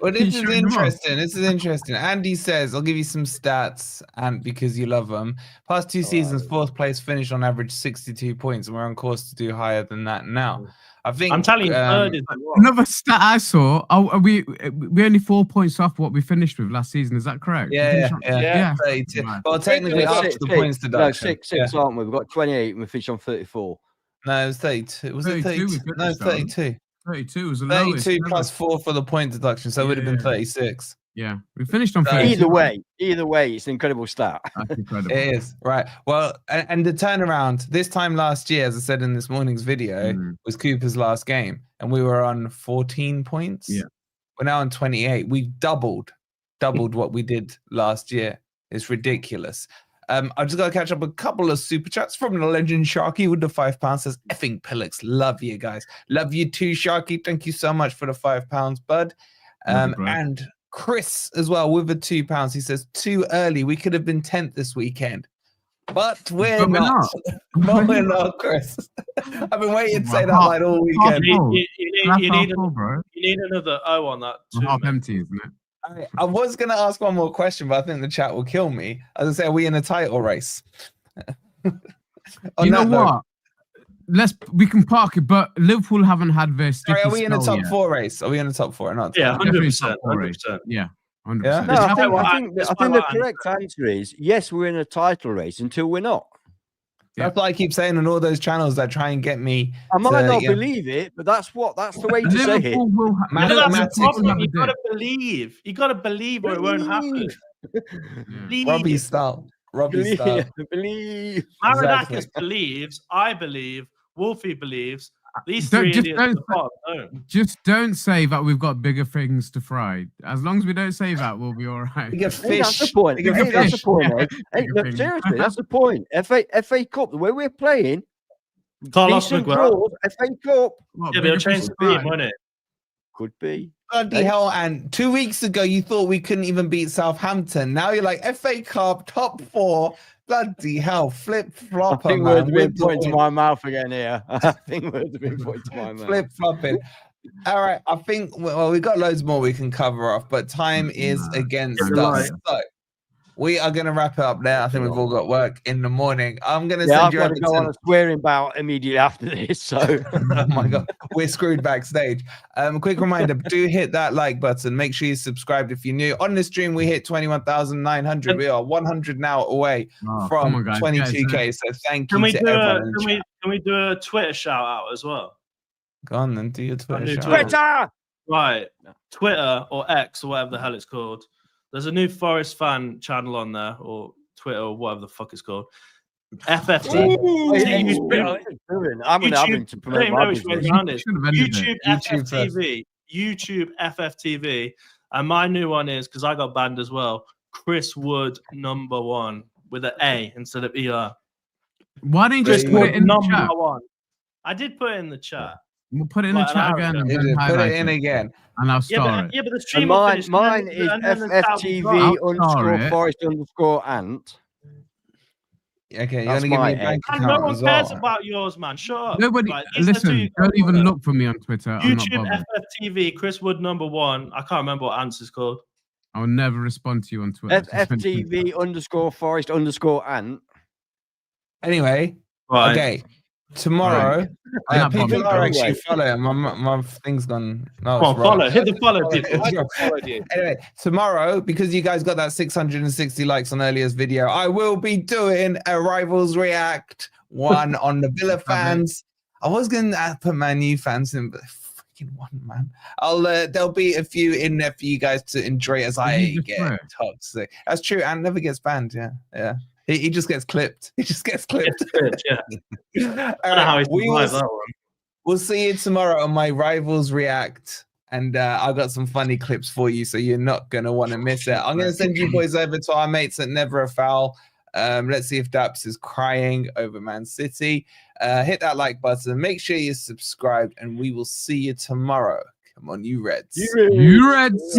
Well, this He's is showing him off. interesting. This is interesting. Andy says, I'll give you some stats, and because you love them. Past 2 seasons, 4th place finish on average 62 points, and we're on course to do higher than that now. I think I'm telling you, third is what? Another stat I saw. Are we only 4 points off what we finished with last season. Is that correct? Yeah. 32. Right. Well, technically, after the points deduction. No, six, aren't we? We've got 28 and we finished on 34. No, it was 32. Was it 32? No, it was 32. 32 was the lowest. 32 plus 4 for the point deduction, so it would have been 36. Yeah, we finished on 32. Either way, it's an incredible stat. That's incredible. It is, right. Well, and the turnaround this time last year, as I said in this morning's video, was Cooper's last game, and we were on 14 points. Yeah. We're now on 28. We've doubled what we did last year. It's ridiculous. I just got to catch up a couple of super chats from the legend Sharky with the £5. Says, effing Pillix, love you guys. Love you too, Sharky. Thank you so much for the £5, bud. And Chris as well with the £2. He says, too early. We could have been 10th this weekend. But we're not. But we're not, Chris. I've been waiting to say that line all weekend. You need another O on that. Half empty, isn't it? I was going to ask one more question, but I think the chat will kill me. As I say, are we in a title race? You know what? We can park it, but Liverpool haven't had their sticky Sorry, are we in a top yet. 4 race? Are we in a top 4 or not? Yeah, 100%. Yeah, 100%. Yeah? No, I think the correct answer is yes, we're in a title race until we're not. That's what I keep saying on all those channels that try and get me. I might not believe it, but that's the way to say it. You gotta believe. You gotta believe, or it won't happen. Robbie style. Believe. Marinakis believes. I believe. Wolfie believes. These three idiots don't. Just don't say that we've got bigger things to fry. As long as we don't say that, we'll be all right. Fish. That's the point. That's the point. Look, seriously, that's the point. FA Cup, the way we're playing, Carlos decent draws, FA Cup. Yeah, but it'll change the team, won't it? Could be. Bloody hell, and 2 weeks ago you thought we couldn't even beat Southampton. Now you're like FA Cup, top 4. Bloody hell, flip-flopper, I think man. words have been put into my mouth again here. I think words have been put into my mouth. Flip-flopping. All right, I think, well, we've got loads more we can cover off, but time is against us. So we are going to wrap it up there. I think we've all got work in the morning. I'm going to send you over to go on a swearing bout immediately after this. So, oh my God, we're screwed backstage. Quick reminder, do hit that like button. Make sure you subscribed if you're new. On the stream, we hit 21,900. We are 100 now away from 22K. So thank you to everyone. Can we do a Twitter shout out as well? Go on then, do your Twitter shout out. Right. Twitter or X or whatever the hell it's called. There's a new Forest fan channel on there, or Twitter, or whatever the fuck it's called. FFT. I'm going to have him to promote YouTube FFTV. YouTube FFTV. And my new one is, because I got banned as well, Chris Wood #1 with an A instead of ER. Why didn't you just put it in the chat? #1. I did put it in the chat. We'll put it in the chat again. Put it in again. And I'll start it. Yeah, but the stream mine is FFTV_Forest_Ant. Okay, you're gonna give me a bank account. No one cares about yours, man. Shut up. Nobody, listen, don't even look for me on Twitter. YouTube FFTV, Chris Wood #1. I can't remember what Ant's is called. I'll never respond to you on Twitter. FFTV_Forest_Ant. Anyway, okay. Tomorrow, people are actually following. My thing's gone. No, follow. Hit the follow, people. Anyway, tomorrow, because you guys got that 660 likes on earlier's video, I will be doing a Rivals React one on the Villa fans. I was going to put my new fans in, but freaking one, man. There'll be a few in there for you guys to enjoy as I get toxic. That's true. And never gets banned. Yeah. He just gets clipped. He just gets clipped. Yeah. I don't know how he survived that one. We'll see you tomorrow on my Rivals React. And I've got some funny clips for you, so you're not going to want to miss it. I'm going to send you boys over to our mates at Never a Foul. Let's see if Daps is crying over Man City. Hit that like button. Make sure you're subscribed, and we will see you tomorrow. Come on, you Reds. You Reds.